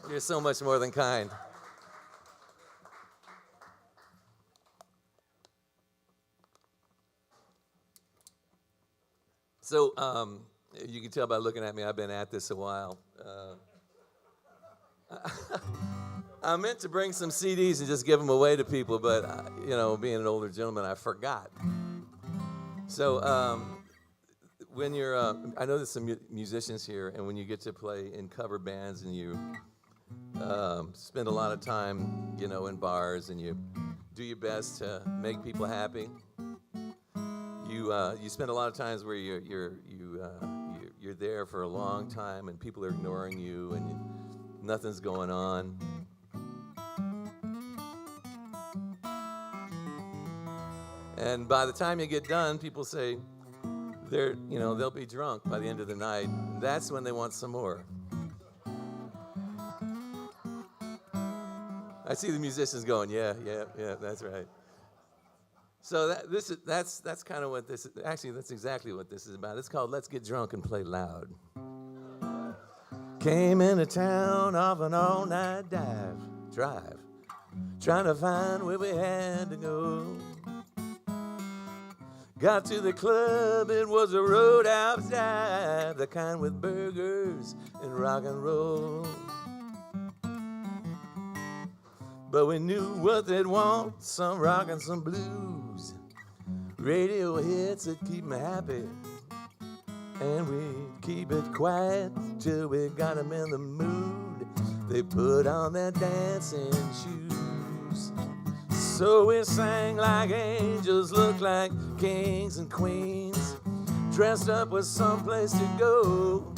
You're so much more than kind. So, you can tell by looking at me, I've been at this a while. I meant to bring some CDs and just give them away to people, but, being an older gentleman, I forgot. So, when you're, I know there's some musicians here, and when you get to play in cover bands and you spend a lot of time, in bars, and you do your best to make people happy. You spend a lot of times where you're there for a long time, and people are ignoring you, and nothing's going on. And by the time you get done, people say they'll be drunk by the end of the night. That's when they want some more. I see the musicians going, yeah, that's right. So that's kind of what this is. Actually, that's exactly what this is about. It's called Let's Get Drunk and Play Loud. Came into town off an all-night drive, trying to find where we had to go. Got to the club, it was a roadhouse dive, the kind with burgers and rock and roll. But we knew what they'd want, some rock and some blues. Radio hits that keep me happy. And we'd keep it quiet till we got them in the mood. They put on their dancing shoes. So we sang like angels, looked like kings and queens, dressed up with someplace to go.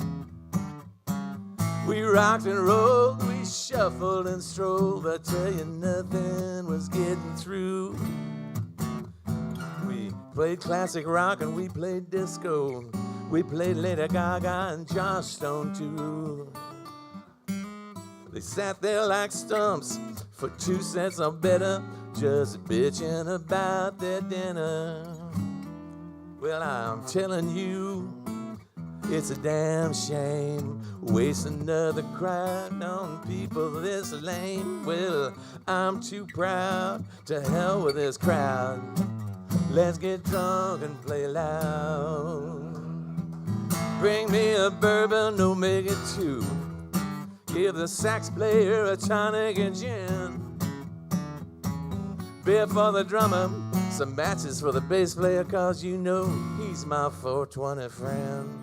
We rocked and rolled, we shuffled and strolled. I tell you, nothing was getting through. We played classic rock and we played disco. We played Lady Gaga and Josh Stone too. They sat there like stumps for 2 cents or better, just bitching about their dinner. Well, I'm telling you, it's a damn shame, waste another crowd on people this lame. Well, I'm too proud, to hell with this crowd. Let's get drunk and play loud. Bring me a bourbon, no make it 2. Give the sax player a tonic and gin. Beer for the drummer, some matches for the bass player, 'cause he's my 420 friend.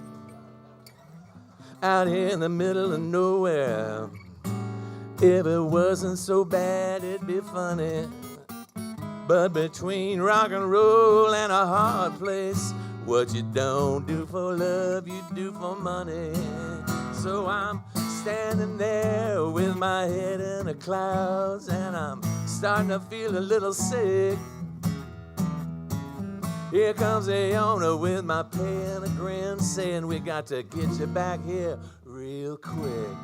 Out here in the middle of nowhere, if it wasn't so bad, it'd be funny. But between rock and roll and a hard place, what you don't do for love, you do for money. So I'm standing there with my head in the clouds, and I'm starting to feel a little sick. Here comes the owner with my pay and a grin, saying we got to get you back here real quick.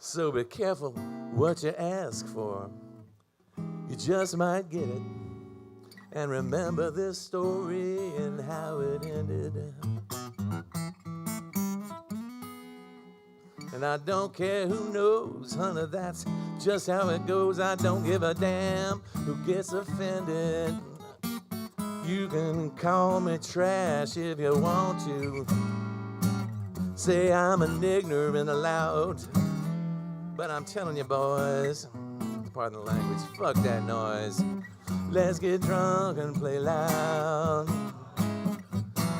So be careful what you ask for. You just might get it. And remember this story and how it ended. And I don't care who knows, honey, that's just how it goes. I don't give a damn who gets offended. You can call me trash if you want to. Say I'm an ignorant lout. But I'm telling you, boys, pardon the language, fuck that noise. Let's get drunk and play loud.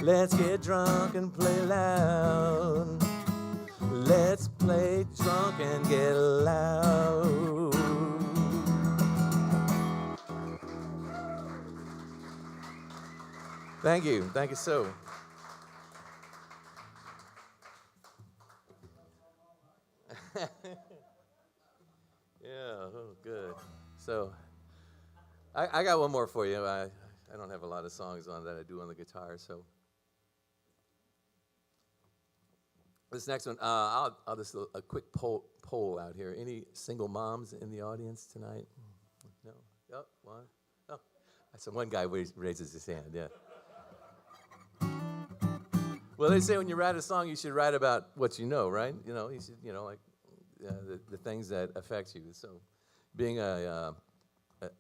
Let's get drunk and play loud. Let's play drunk and get loud. Thank you so. Yeah, oh, good. So, I got one more for you. I don't have a lot of songs on that I do on the guitar, so. This next one, I'll just a quick poll out here. Any single moms in the audience tonight? No? Oh, one? Oh, so one guy raises his hand, yeah. Well, they say when you write a song, you should write about what you know, right? You should, like the things that affect you. So being a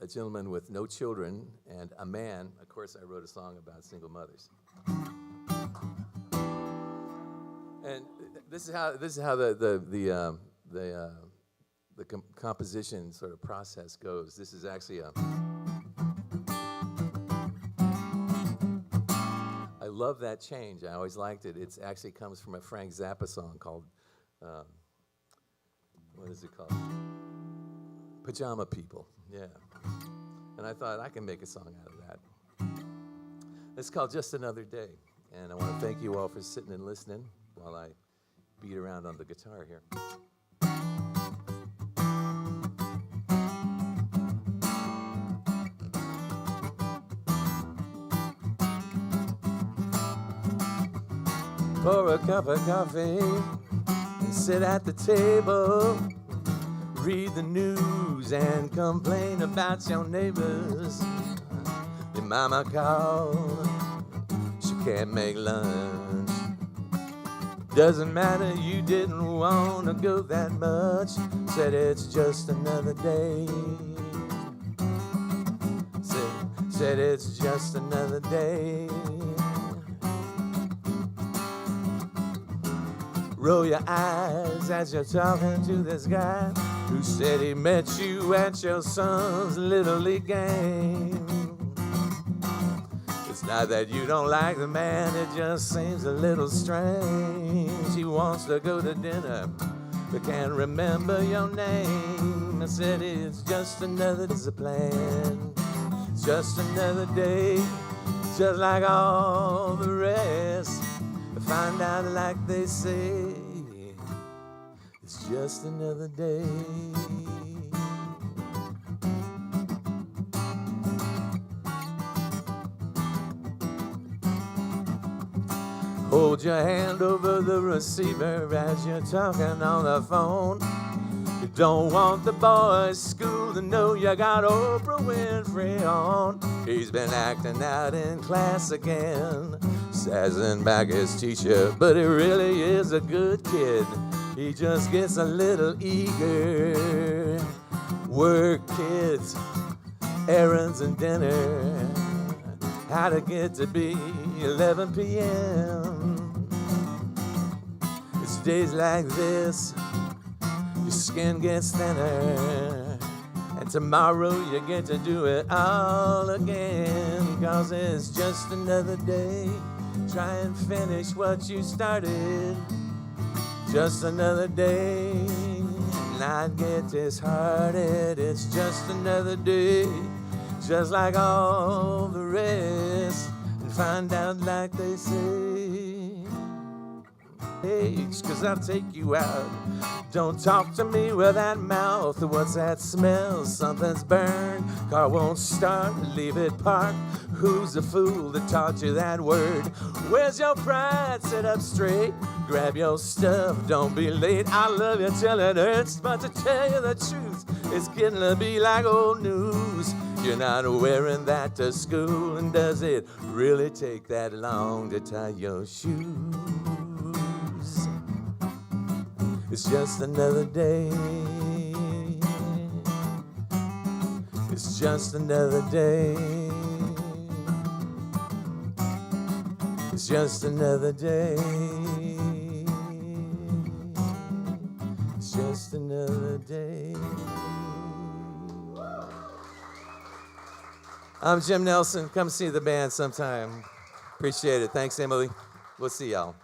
gentleman with no children and a man, of course, I wrote a song about single mothers. And this is how the composition sort of process goes. This is actually love that change. I always liked it. It actually comes from a Frank Zappa song called, what is it called? Pajama People, yeah. And I thought I can make a song out of that. It's called Just Another Day. And I want to thank you all for sitting and listening while I beat around on the guitar here. Pour a cup of coffee and sit at the table. Read the news and complain about your neighbors. Your mama called, she can't make lunch. Doesn't matter, you didn't want to go that much. Said it's just another day. Said it's just another day. Roll your eyes as you're talking to this guy who said he met you at your son's Little League game. It's not that you don't like the man, it just seems a little strange. He wants to go to dinner, but can't remember your name. I said it's just another day's plan. It's just another day, just like all the rest. Find out like they say, it's just another day. Hold your hand over the receiver as you're talking on the phone. You don't want the boys' school to know you got Oprah Winfrey on. He's been acting out in class again, sassing back his teacher, but he really is a good kid. He just gets a little eager. Work, kids, errands and dinner. How to get to be 11 p.m. It's days like this, your skin gets thinner. And tomorrow you get to do it all again. 'Cause it's just another day. Try and finish what you started. Just another day. Not get disheartened. It's just another day. Just like all the rest. And find out like they say. Hey, 'cause I'll take you out. Don't talk to me with that mouth. What's that smell? Something's burned. Car won't start. Leave it parked. Who's the fool that taught you that word? Where's your pride? Sit up straight. Grab your stuff. Don't be late. I love you till it hurts. But to tell you the truth, it's getting to be like old news. You're not wearing that to school. And does it really take that long to tie your shoes? It's just another day. It's just another day. It's just another day. It's just another day. I'm Jim Nelson. Come see the band sometime. Appreciate it. Thanks, Emily. We'll see y'all.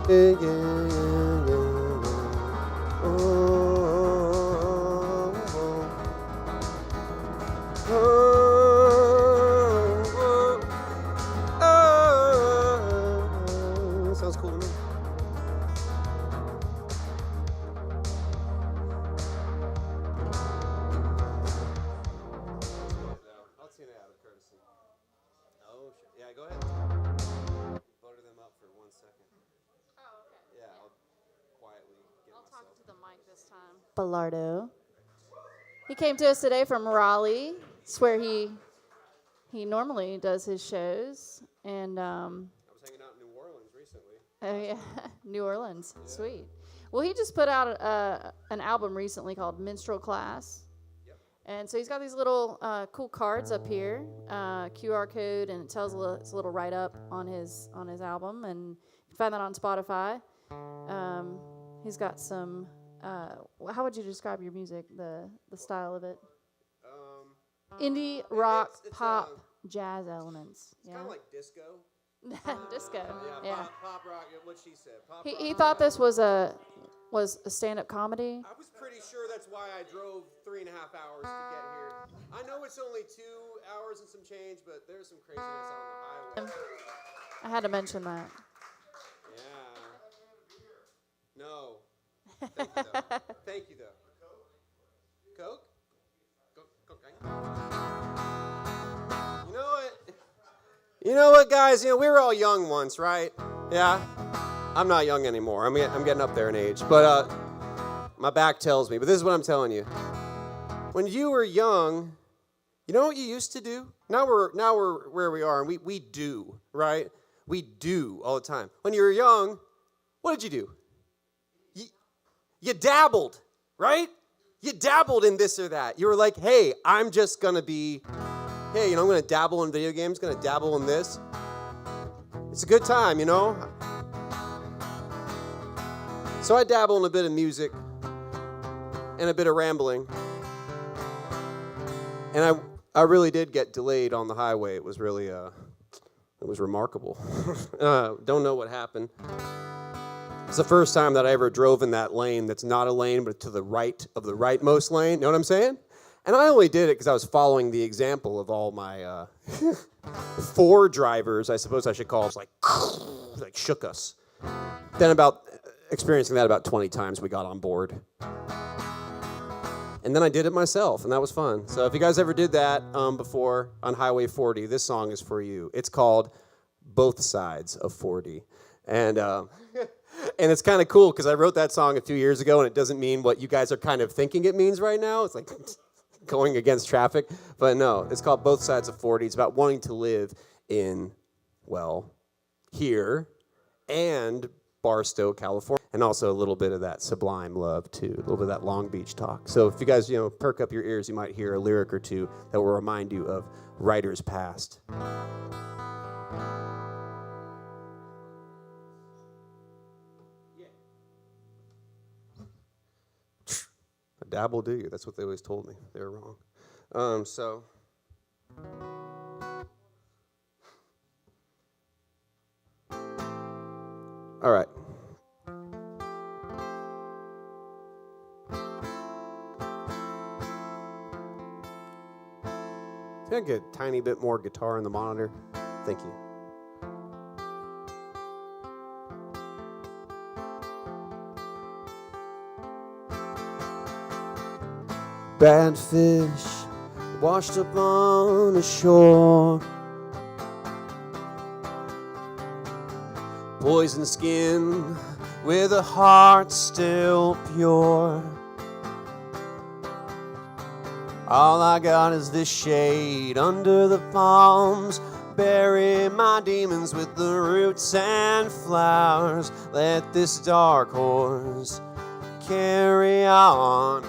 Yeah, yeah, yeah, yeah. Oh, oh, oh, oh. Sounds cool to me. I'll tune it out of courtesy. Oh, sure. Yeah, go ahead. Butter them up for 1 second. Oh, okay. Yeah, I'll quietly get I'll myself. talk to the mic this time. Pappalardo. He came to us today from Raleigh. It's where he normally does his shows. And I was hanging out in New Orleans recently. oh yeah, New Orleans, sweet. Well, he just put out an album recently called Minstrel Class. Yep. And so he's got these little cool cards up here, QR code, and it tells it's a little write up on his album, and you can find that on Spotify. He's got some. How would you describe your music? The style of it? Indie rock, it's, pop, jazz elements. It's kind of like disco. Disco. Yeah, Yeah. Pop rock. What she said. Pop He rock. thought this was a stand-up comedy. I was pretty sure that's why I drove 3.5 hours to get here. I know it's only 2 hours and some change, but there's some craziness on the highway. I had to mention that. Yeah. No. Thank you, though. Thank you, though. Coke? Cocaine? You know what, guys? You know, we were all young once, right? Yeah? I'm not young anymore. I'm getting up there in age. But my back tells me. But this is what I'm telling you. When you were young, you know what you used to do? Now we're where we are, and we do, right? We do all the time. When you were young, what did you do? You dabbled, right? You dabbled in this or that. You were like, hey, I'm just going to be, hey, I'm going to dabble in video games, going to dabble in this. It's a good time, So I dabble in a bit of music and a bit of rambling. And I really did get delayed on the highway. It was really, it was remarkable. Don't know what happened. It's the first time that I ever drove in that lane that's not a lane, but to the right of the rightmost lane. Know what I'm saying? And I only did it because I was following the example of all my 4 drivers, I suppose I should call it, like shook us. Then experiencing that about 20 times, we got on board. And then I did it myself, and that was fun. So if you guys ever did that before on Highway 40, this song is for you. It's called Both Sides of 40. And and it's kind of cool because I wrote that song a few years ago, and it doesn't mean what you guys are kind of thinking it means right now. It's like going against traffic. But no, it's called Both Sides of 40. It's about wanting to live in, well, here and Barstow, California, and also a little bit of that Sublime love, too, a little bit of that Long Beach talk. So if you guys, perk up your ears, you might hear a lyric or two that will remind you of writers past. Dabble, do you? That's what they always told me. They were wrong. All right. Can I get a tiny bit more guitar in the monitor? Thank you. Bad fish washed up on the shore. Poison skin with a heart still pure. All I got is this shade under the palms. Bury my demons with the roots and flowers. Let this dark horse carry on.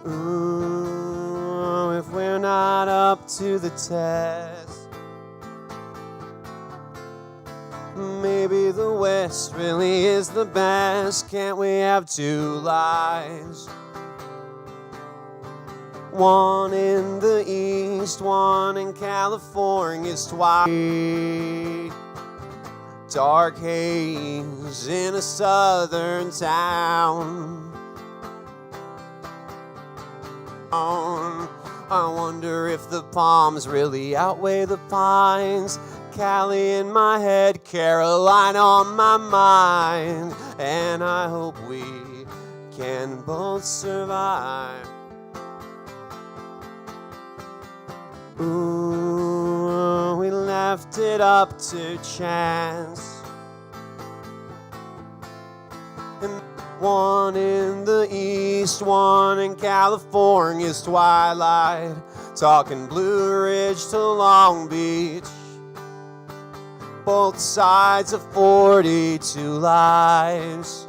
Ooh, if we're not up to the test, maybe the West really is the best. Can't we have 2 lives? One in the East, one in California. It's twice. dark haze in a southern town. I wonder if the palms really outweigh the pines. Cali in my head, Carolina on my mind, and I hope we can both survive. Ooh, we left it up to chance. And one in the east, one in California's twilight, talking Blue Ridge to Long Beach, both sides of 42 lives.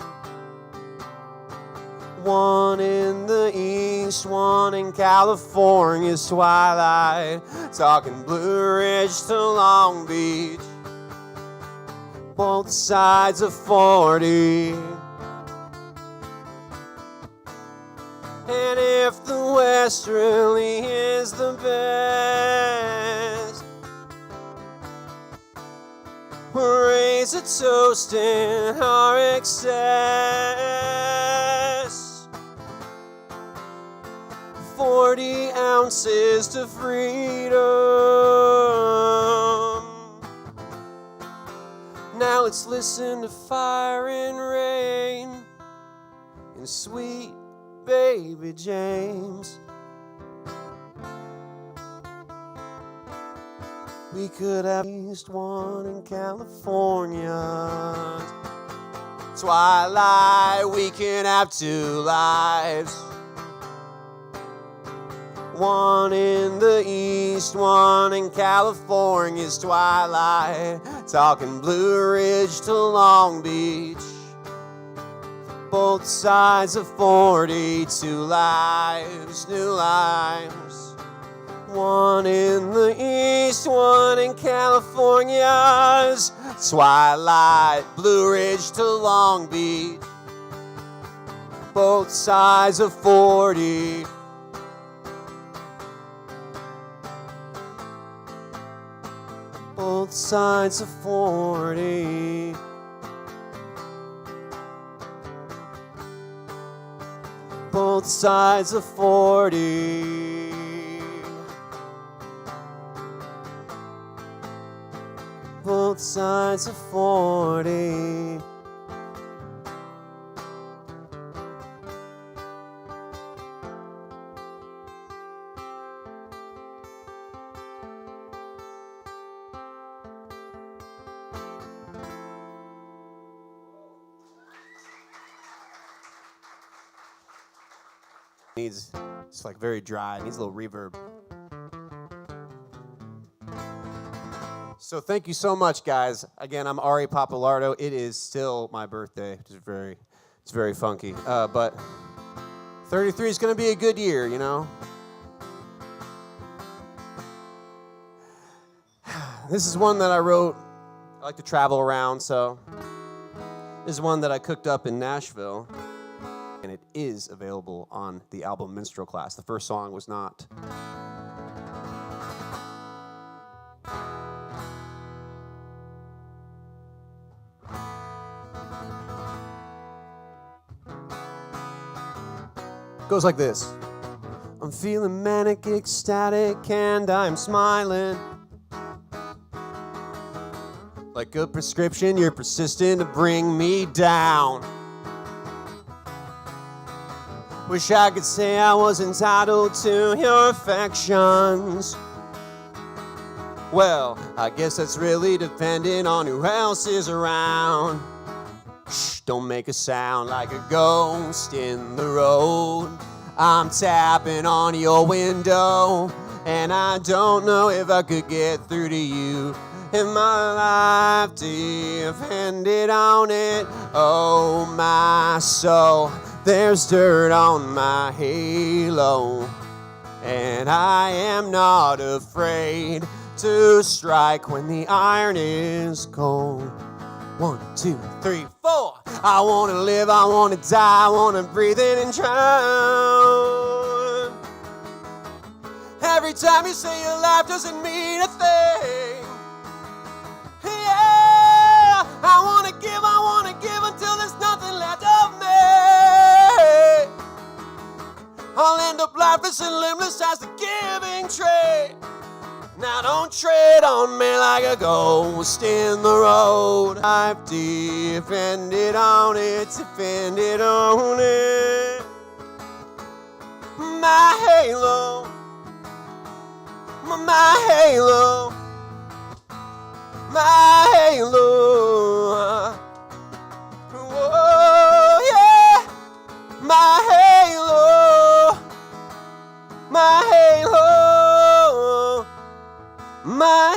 One in the east, one in California's twilight, talking Blue Ridge to Long Beach, both sides of 40. And if the West really is the best, we'll raise a toast in our excess. 40 ounces to freedom. Now let's listen to Fire and Rain and Sweet Baby James. We could have at least one in California twilight. We can have two lives. One in the east, one in California's twilight, talking Blue Ridge to Long Beach, both sides of 42 lives, new lives. One in the east, one in California's twilight, Blue Ridge to Long Beach, both sides of 40. Both sides of 40. Both sides of 40. Both sides of 40. Needs, it's like very dry, needs a little reverb. So thank you so much, guys. Again, I'm Ari Pappalardo. It is still my birthday, which is it's very funky. But 33 is going to be a good year, you know. This is one that I wrote. I like to travel around, so this is one that I cooked up in Nashville. And it is available on the album Minstrel Class. The first song was not. Goes like this. I'm feeling manic, ecstatic, and I'm smiling. Like a prescription, you're persistent to bring me down. Wish I could say I was entitled to your affections. Well, I guess that's really dependent on who else is around. Shh, don't make a sound like a ghost in the road. I'm tapping on your window, and I don't know if I could get through to you. If my life depended on it, oh my soul. There's dirt on my halo, and I am not afraid to strike when the iron is cold. 1, 2, 3, 4. I want to live, I want to die, I want to breathe in and drown. Every time you say your life doesn't mean a thing. Yeah, boundless and limitless as the giving tree. Now don't tread on me like a ghost in the road. I've defended on it, defended on it. My halo, my halo, my halo. Oh yeah, my halo, my halo, my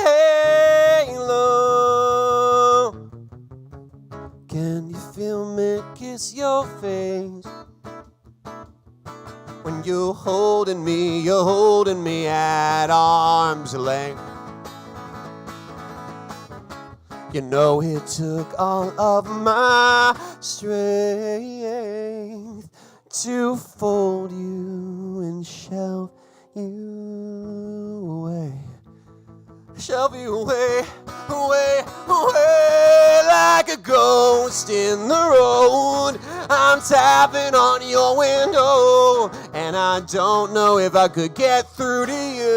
halo. Can you feel me kiss your face? When you're holding me at arm's length. You know it took all of my strength to fold you and shelf you away. Shelf you away, away, away like a ghost in the road. I'm tapping on your window, and I don't know if I could get through to you.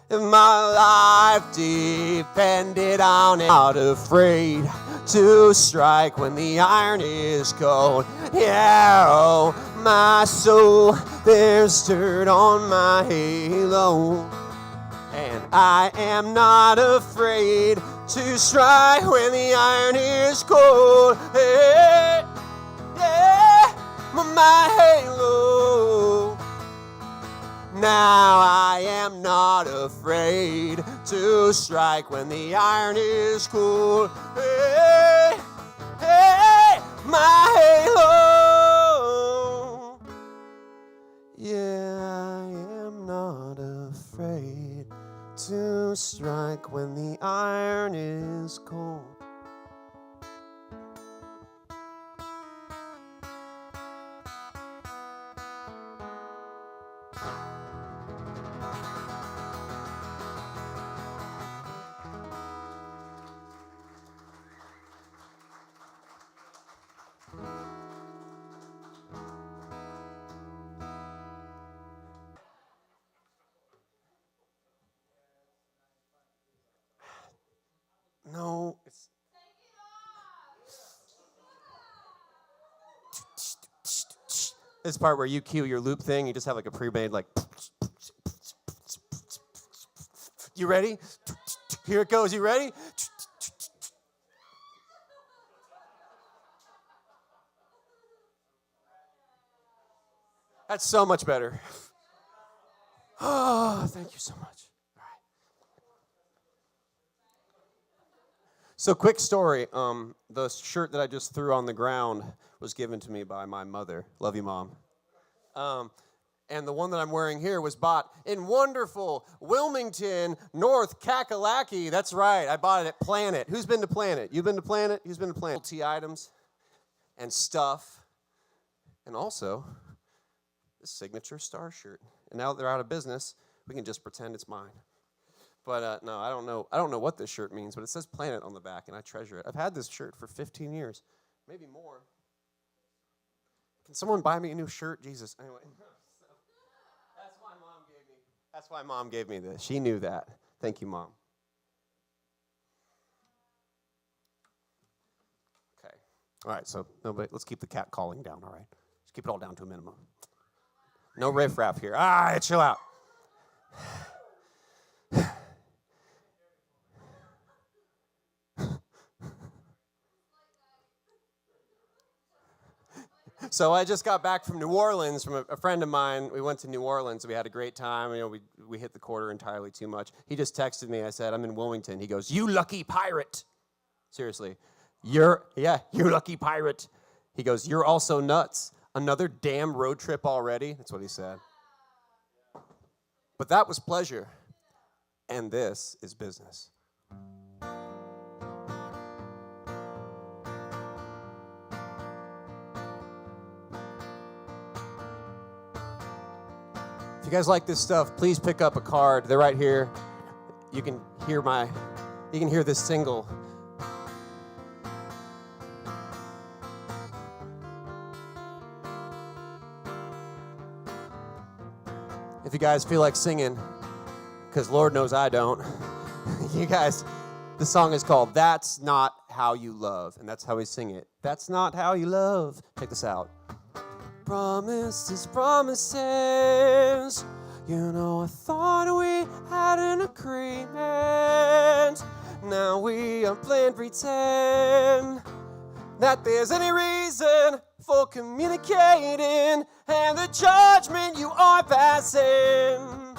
If my life depended on it, not afraid to strike when the iron is cold. Yeah, oh, my soul, there's dirt on my halo, and I am not afraid to strike when the iron is cold. Hey, yeah, my halo. Now I am not afraid to strike when the iron is cold. Hey, hey, my halo. Yeah, I am not afraid to strike when the iron is cold. No, it's... This part where you cue your loop thing, you just have like a pre-made like... You ready? Here it goes, you ready? That's so much better. Oh, thank you so much. All right. So quick story. The shirt that I just threw on the ground was given to me by my mother. Love you, Mom. And the one that I'm wearing here was bought in wonderful Wilmington, North Kakalaki. That's right. I bought it at Planet. Who's been to Planet? You've been to Planet? Who's been to Planet? Tea items and stuff. And also this signature star shirt. And now that they're out of business, we can just pretend it's mine. But no, I don't know what this shirt means, but it says Planet on the back, and I treasure it. I've had this shirt for 15 years, maybe more. Can someone buy me a new shirt? Jesus. Anyway, that's why Mom gave me this. She knew that. Thank you, Mom. Okay. All right, so let's keep the cat calling down, all right? Let's keep it all down to a minimum. No riffraff here. Chill out. So I just got back from New Orleans from a friend of mine. We went to New Orleans. We had a great time. You know, we hit the quarter entirely too much. He just texted me. I said, I'm in Wilmington. He goes, you lucky pirate. Seriously. You lucky pirate. He goes, you're also nuts. Another damn road trip already? That's what he said. But that was pleasure. And this is business. If you guys like this stuff, please pick up a card. They're right here. You can hear this single. if you guys feel like singing, because Lord knows I don't, you guys, the song is called That's Not How You Love, and that's how we sing it. That's not how you love. Check this out. Promises, promises. You know, I thought we had an agreement. Now we are playing pretend that there's any reason for communicating, and the judgment you are passing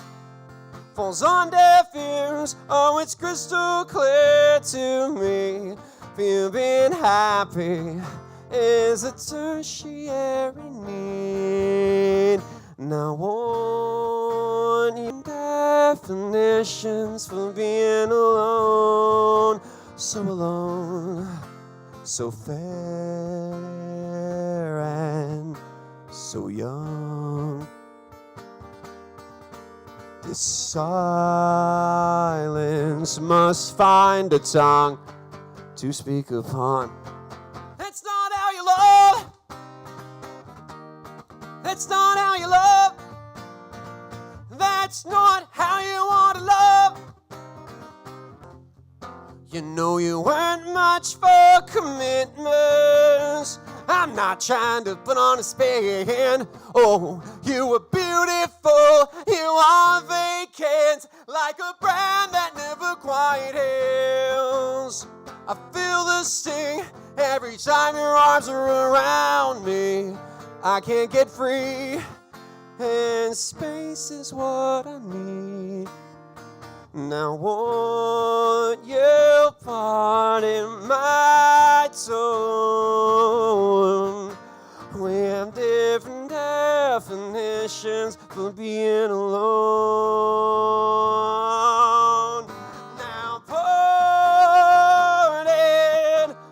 falls on deaf ears. Oh, it's crystal clear to me. For being happy is a tertiary need. Now on your definitions for being alone, so fair and so young. This silence must find a tongue to speak upon. That's not how you love. That's not how you love. That's not how you want to love. You know you weren't much for commitments. I'm not trying to put on a spin. Oh, you were beautiful. You are vacant, like a brand that never quite heals. I feel the sting every time your arms are around me. I can't get free, and space is what I need. Now won't you pardon my tone? We have different definitions for being alone. Now pardon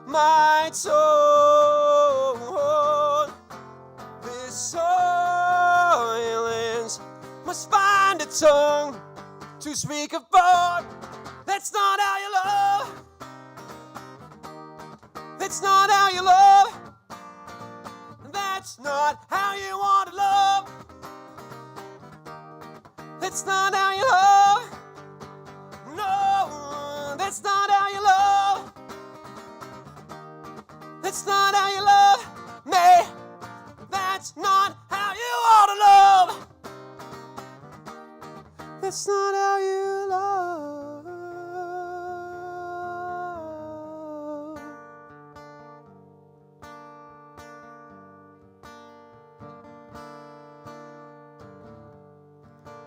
my tone. This silence must find a tongue to speak upon. That's not how you love. That's not how you love. That's not how you want to love. That's not how you love. No, that's not how you love. That's not how you love me. That's not how you want to love. That's not how you love.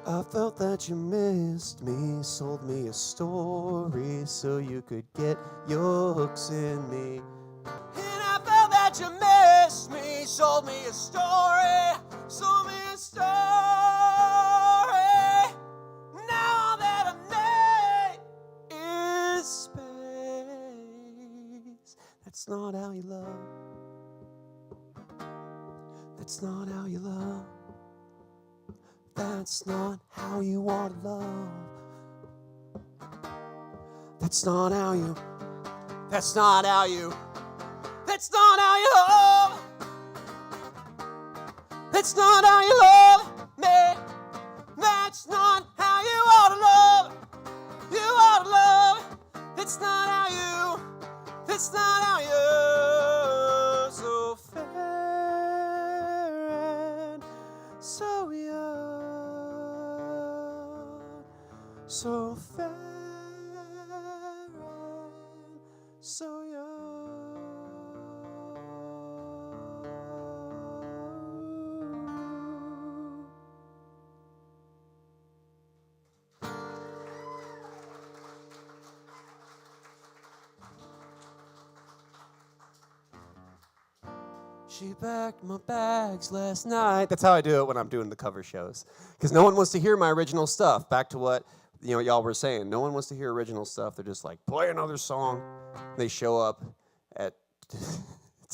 I felt that you missed me, sold me a story so you could get your hooks in me. And I felt that you missed me, sold me a story, sold me a story. Now all that I need is space. That's not how you love. That's not how you love. That's not how you want to love. That's not how you. That's not how you. That's not how you love. That's not how you love me. That's not how you ought to love. You ought to love. That's not how you. That's not how you. So fair and so young. So fair and so young. She packed my bags last night. That's how I do it when I'm doing the cover shows. Because no one wants to hear my original stuff. Back to what y'all were saying. No one wants to hear original stuff. They're just like, play another song. They show up at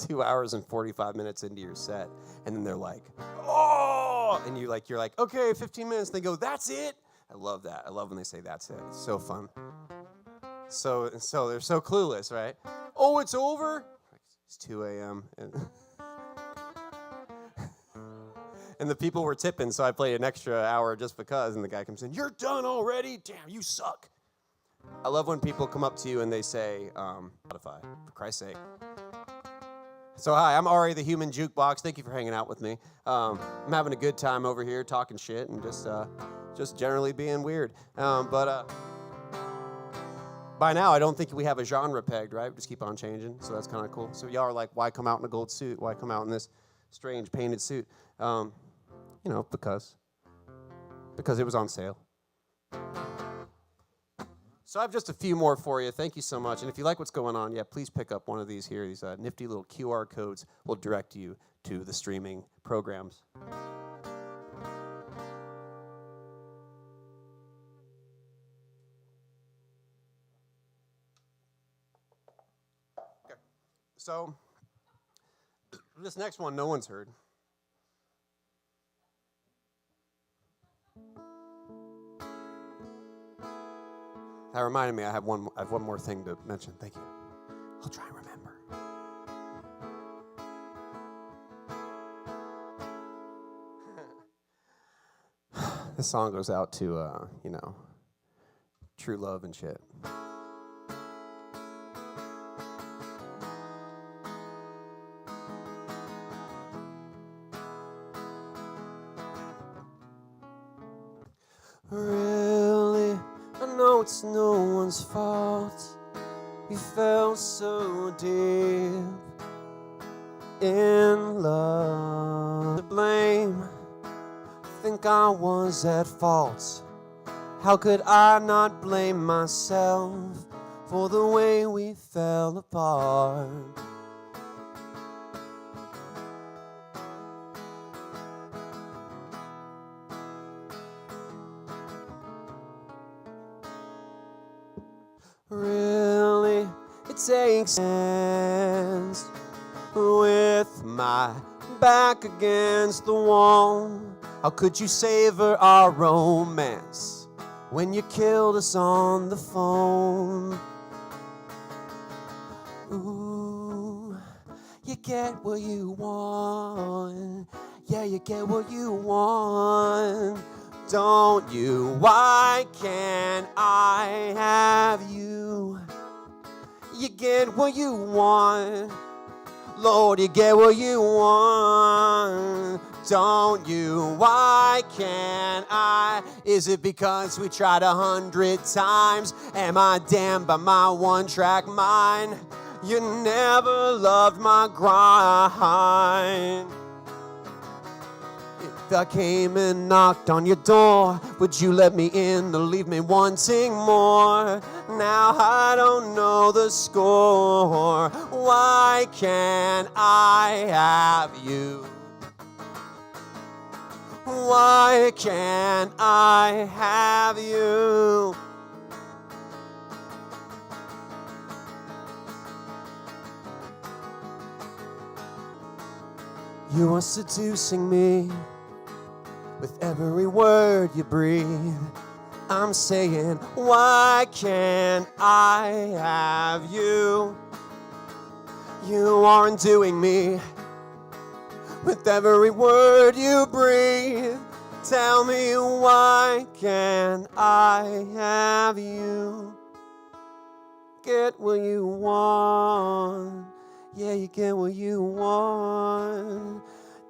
2 hours and 45 minutes into your set, and then they're like, oh! And you're like, okay, 15 minutes. They go, that's it? I love that. I love when they say that's it. It's so fun. So they're so clueless, right? Oh, it's over? It's 2 a.m. And the people were tipping, so I played an extra hour just because. And the guy comes in, "You're done already? Damn, you suck." I love when people come up to you and they say, Spotify, for Christ's sake. So hi, I'm Ari, the Human Jukebox. Thank you for hanging out with me. I'm having a good time over here talking shit and just generally being weird. But by now, I don't think we have a genre pegged, right? We just keep on changing, so that's kind of cool. So y'all are like, why come out in a gold suit? Why come out in this strange painted suit? Because it was on sale. So I have just a few more for you. Thank you so much. And if you like what's going on, please pick up one of these here. These nifty little QR codes will direct you to the streaming programs. Okay. So this next one, no one's heard. That reminded me, I have one more thing to mention. Thank you. I'll try and remember. This song goes out to, true love and shit. Really? I know it's no one's fault. We fell so deep in love. To blame, I think I was at fault. How could I not blame myself for the way we fell apart? Really, it takes sense with my back against the wall. How could you savor our romance when you killed us on the phone? Ooh, you get what you want. Yeah, you get what you want. Don't you? Why can't I have you? You get what you want. Lord, you get what you want. Don't you? Why can't I? Is it because we tried 100 times? Am I damned by my one-track mind? You never loved my grind. If I came and knocked on your door, would you let me in or leave me wanting more? Now I don't know the score. Why can't I have you? Why can't I have you? You are seducing me with every word you breathe. I'm saying, why can't I have you? You aren't doing me with every word you breathe. Tell me, why can't I have you? Get what you want. Yeah, you get what you want.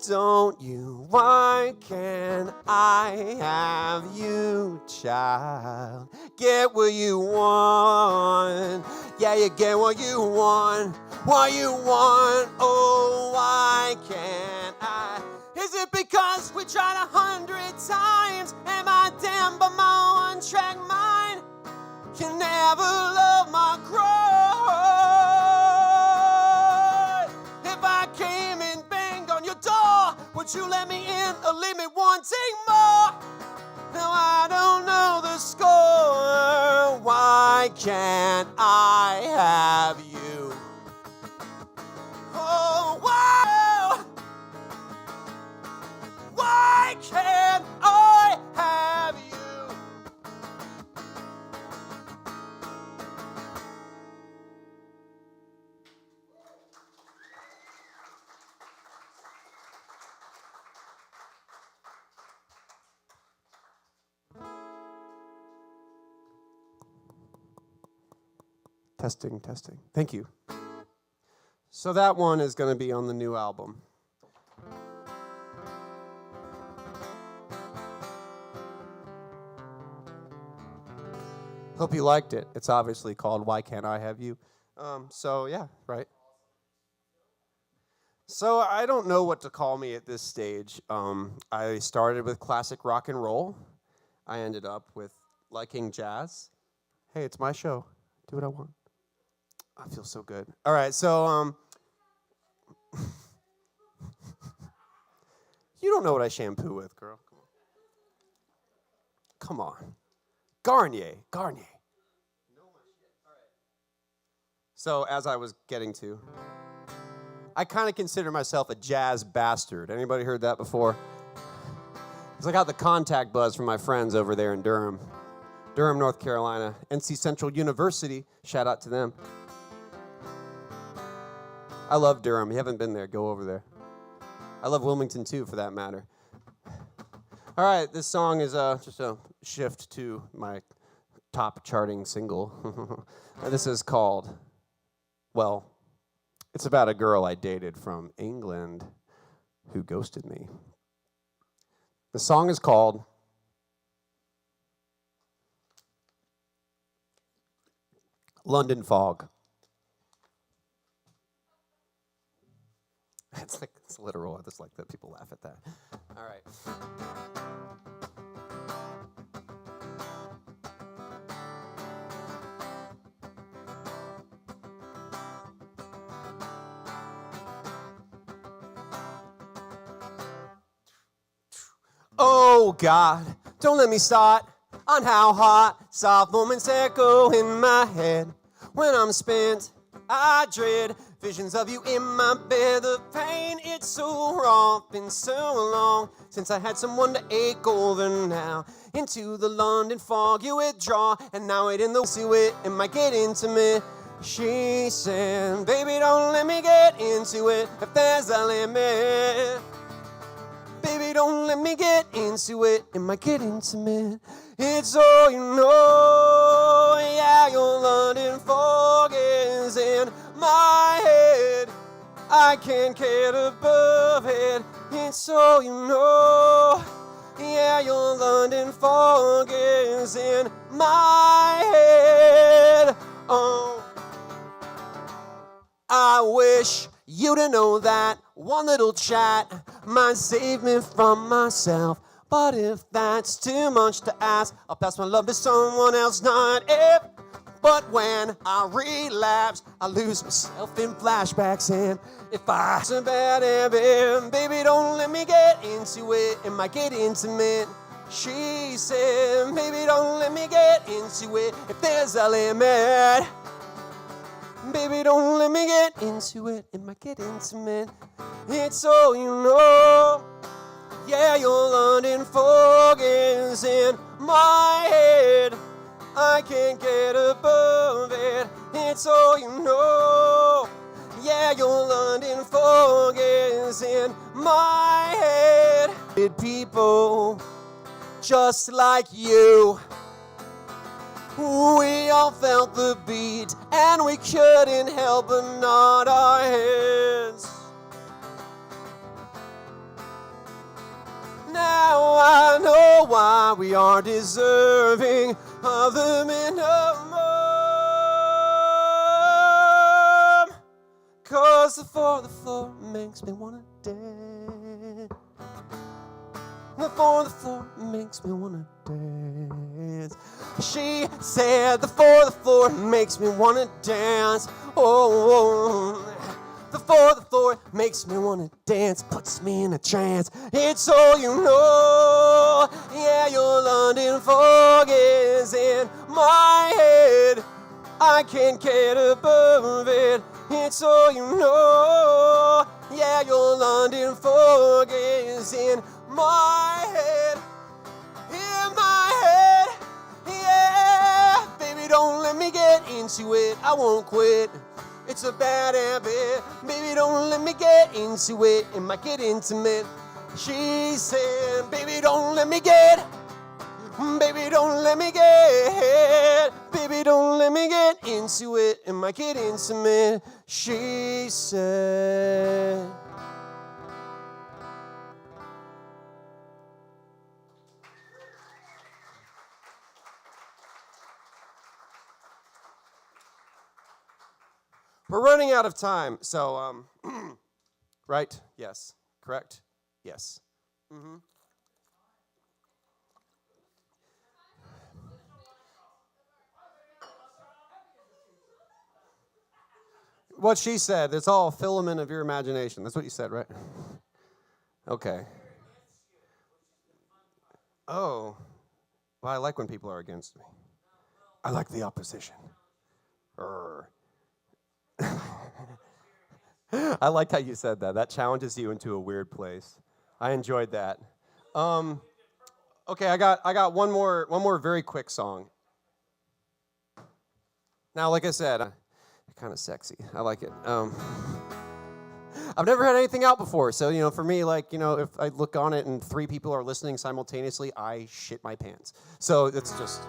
Don't you? Why can't I have you, child? Get what you want. Yeah, you get what you want. What you want. Oh, why can't I? Is it because we tried 100 times? Am I damned by my one-track mind? You never loved my cry. If I came and banged on your door, would you let me in or leave me wanting more? Now I don't know the score. Why can't I have you? Oh, why can't I have you? Testing. Thank you. So that one is going to be on the new album. Hope you liked it. It's obviously called Why Can't I Have You? So yeah, right. So I don't know what to call me at this stage. I started with classic rock and roll. I ended up with liking jazz. Hey, it's my show. Do what I want. I feel so good. All right, so you don't know what I shampoo with, girl. Come on. Garnier. So as I was getting to, I kind of consider myself a jazz bastard. Anybody heard that before? Because I got the contact buzz from my friends over there in Durham, North Carolina, NC Central University. Shout out to them. I love Durham. You haven't been there, go over there. I love Wilmington too, for that matter. All right, this song is just a shift to my top charting single. This is called, well, it's about a girl I dated from England who ghosted me. The song is called London Fog. It's literal. I just like that people laugh at that. All right. Oh God, don't let me start on how hot soft moments echo in my head. When I'm spent, I dread visions of you in my bed. The pain, it's so raw, been so long since I had someone to ache over now. Into the London fog you withdraw, and now it in the to it, it might get intimate. She said, baby, don't let me get into it if there's a limit. Baby, don't let me get into it, it might get intimate. It's all you know, yeah, your London fog is in my head. I can't get above it, it's all you know. Yeah, your London fog is in my head. Oh, I wish you to know that one little chat might save me from myself. But if that's too much to ask, I'll pass my love to someone else, not if. But when I relapse, I lose myself in flashbacks. And if I'm a bad habit, baby, don't let me get into it, it might get intimate. She said, baby, don't let me get into it if there's a limit. Baby, don't let me get into it, it might get intimate. It's all you know. Yeah, your London fog is in my head. I can't get above it, it's all you know. Yeah, your London fog is in my head. People just like you, we all felt the beat, and we couldn't help but nod our heads. Now I know why we are deserving of the minimum. 'Cause the floor makes me wanna dance. The floor makes me wanna dance. She said the floor makes me wanna dance. Oh, the floor makes me wanna dance, puts me in a trance. It's all you know. Yeah, your London fog is in my head. I can't get above it. It's all you know. Yeah, your London fog is in my head. In my head. Yeah, baby, don't let me get into it, I won't quit. It's a bad habit. Baby, don't let me get into it, it might get intimate. She said, baby, don't let me get. Baby, don't let me get. Baby, don't let me get into it, it might get intimate, she said. We're running out of time, so, right? Yes. Correct? Yes. Mm-hmm. What she said, it's all filament of your imagination. That's what you said, right? Okay. Oh. Well, I like when people are against me. I like the opposition. I liked how you said that. That challenges you into a weird place. I enjoyed that. Okay, I got one more very quick song. Now, like I said, kind of sexy. I like it. I've never had anything out before, so for me, if I look on it and 3 people are listening simultaneously, I shit my pants. So it's just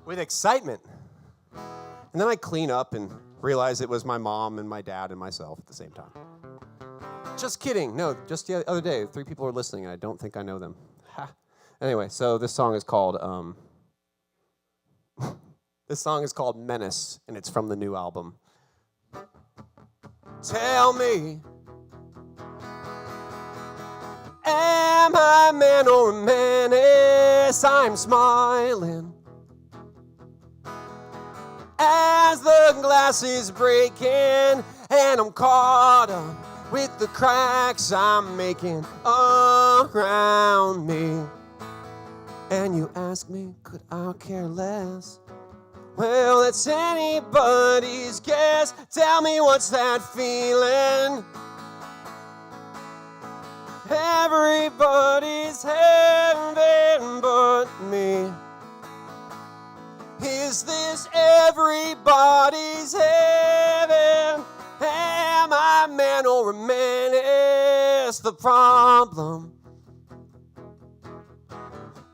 with excitement. And then I clean up and realize it was my mom and my dad and myself at the same time. Just kidding. No, just the other day, 3 people were listening, and I don't think I know them. Ha. Anyway, so this song is called Menace, and it's from the new album. Tell me, am I a man or a menace? I'm smiling as the glass is breaking, and I'm caught up with the cracks I'm making around me. And you ask me, could I care less? Well, it's anybody's guess. Tell me, what's that feeling? Everybody's having but me. Is this everybody's heaven? Am I a man or a menace? The problem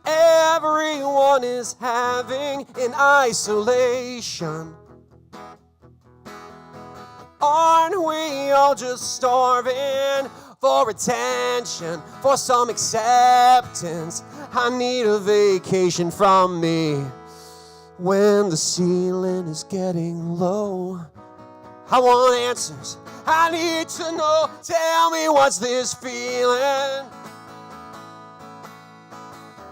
everyone is having in isolation. Aren't we all just starving for attention, for some acceptance? I need a vacation from me. When the ceiling is getting low, I want answers. I need to know. Tell me, what's this feeling?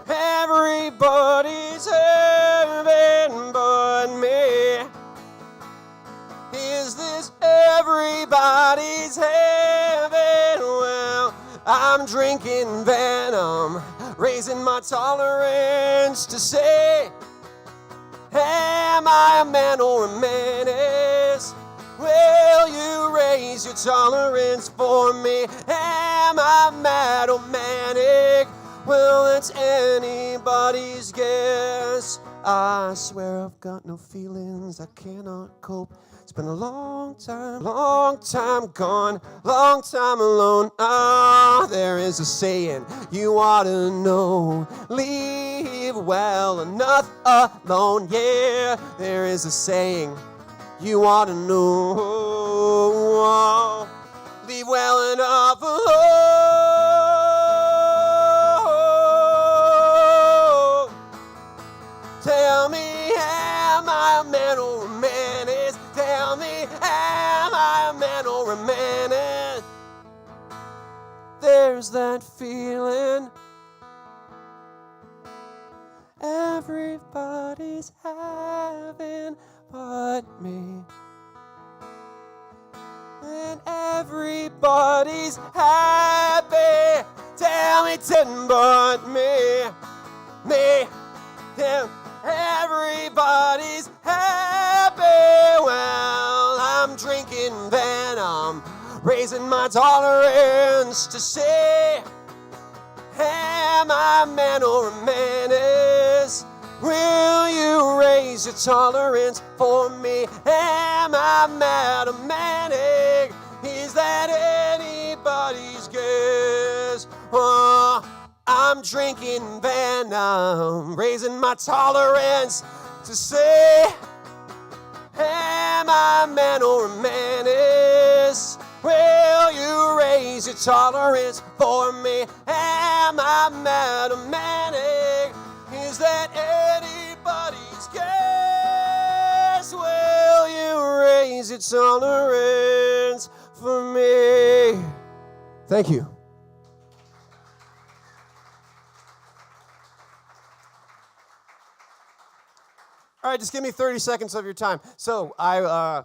Everybody's having but me. Is this everybody's having? Well, I'm drinking venom, raising my tolerance to say, am I a man or a menace? Will you raise your tolerance for me? Am I mad or manic? Well, it's anybody's guess. I swear I've got no feelings, I cannot cope. It's been a long time gone, long time alone. Ah, there is a saying you ought to know. Leave well enough alone. Yeah, there is a saying you ought to know. Leave well enough alone. Tell me, am I a man or a menace? Tell me, am I a man or a menace? There's that feeling everybody's having but me. And everybody's happy. Tell me, but me. Tell everybody's happy. Well, I'm drinking venom, raising my tolerance to say, am I a man or a menace? Will you raise your tolerance for me? Am I mad or manic? Is that anybody's guess? Oh, I'm drinking venom, raising my tolerance to say, I a man or a menace? Will you raise your tolerance for me? Am I mad or manic? Is that anybody's guess? Will you raise your tolerance for me? Thank you. All right, just give me 30 seconds of your time. So I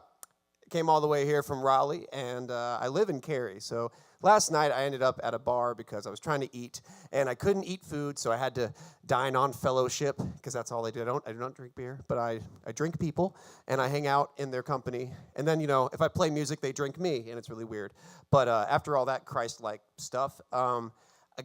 came all the way here from Raleigh, and I live in Cary. So last night I ended up at a bar because I was trying to eat, and I couldn't eat food, so I had to dine on fellowship because that's all I do. I do not drink beer, but I drink people, and I hang out in their company. And then, if I play music, they drink me, and it's really weird. But after all that Christ-like stuff, a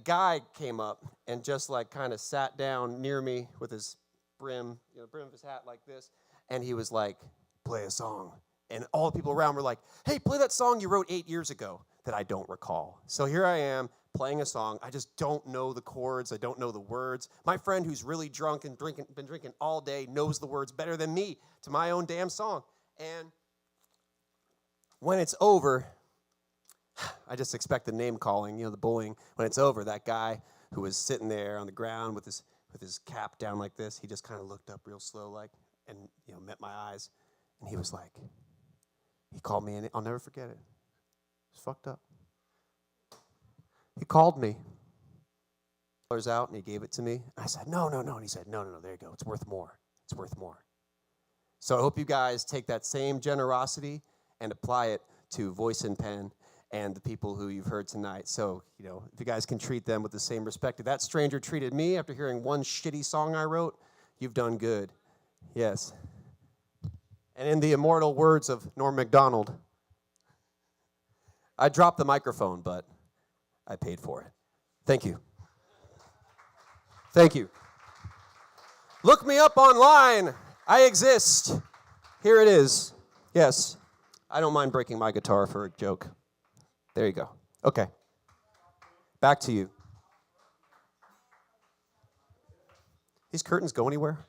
guy came up and just kind of sat down near me with his brim of his hat like this, and he was like, play a song. And all the people around were like, hey, play that song you wrote 8 years ago that I don't recall. So here I am playing a song. I just don't know the chords. I don't know the words. My friend who's really drunk and been drinking all day knows the words better than me to my own damn song. And when it's over, I just expect the name calling, the bullying. When it's over, that guy who was sitting there on the ground with his cap down like this, he just kind of looked up real slow and met my eyes, and he was like, he called me, and I'll never forget it. It's fucked up. He called me. $1 out, and he gave it to me. I said, no. And he said, no, there you go. It's worth more. It's worth more. So I hope you guys take that same generosity and apply it to Voice and Pen and the people who you've heard tonight. So, if you guys can treat them with the same respect that stranger treated me after hearing one shitty song I wrote, you've done good. Yes. And in the immortal words of Norm Macdonald, I dropped the microphone, but I paid for it. Thank you. Thank you. Look me up online. I exist. Here it is. Yes. I don't mind breaking my guitar for a joke. There you go. Okay. Back to you. These curtains go anywhere?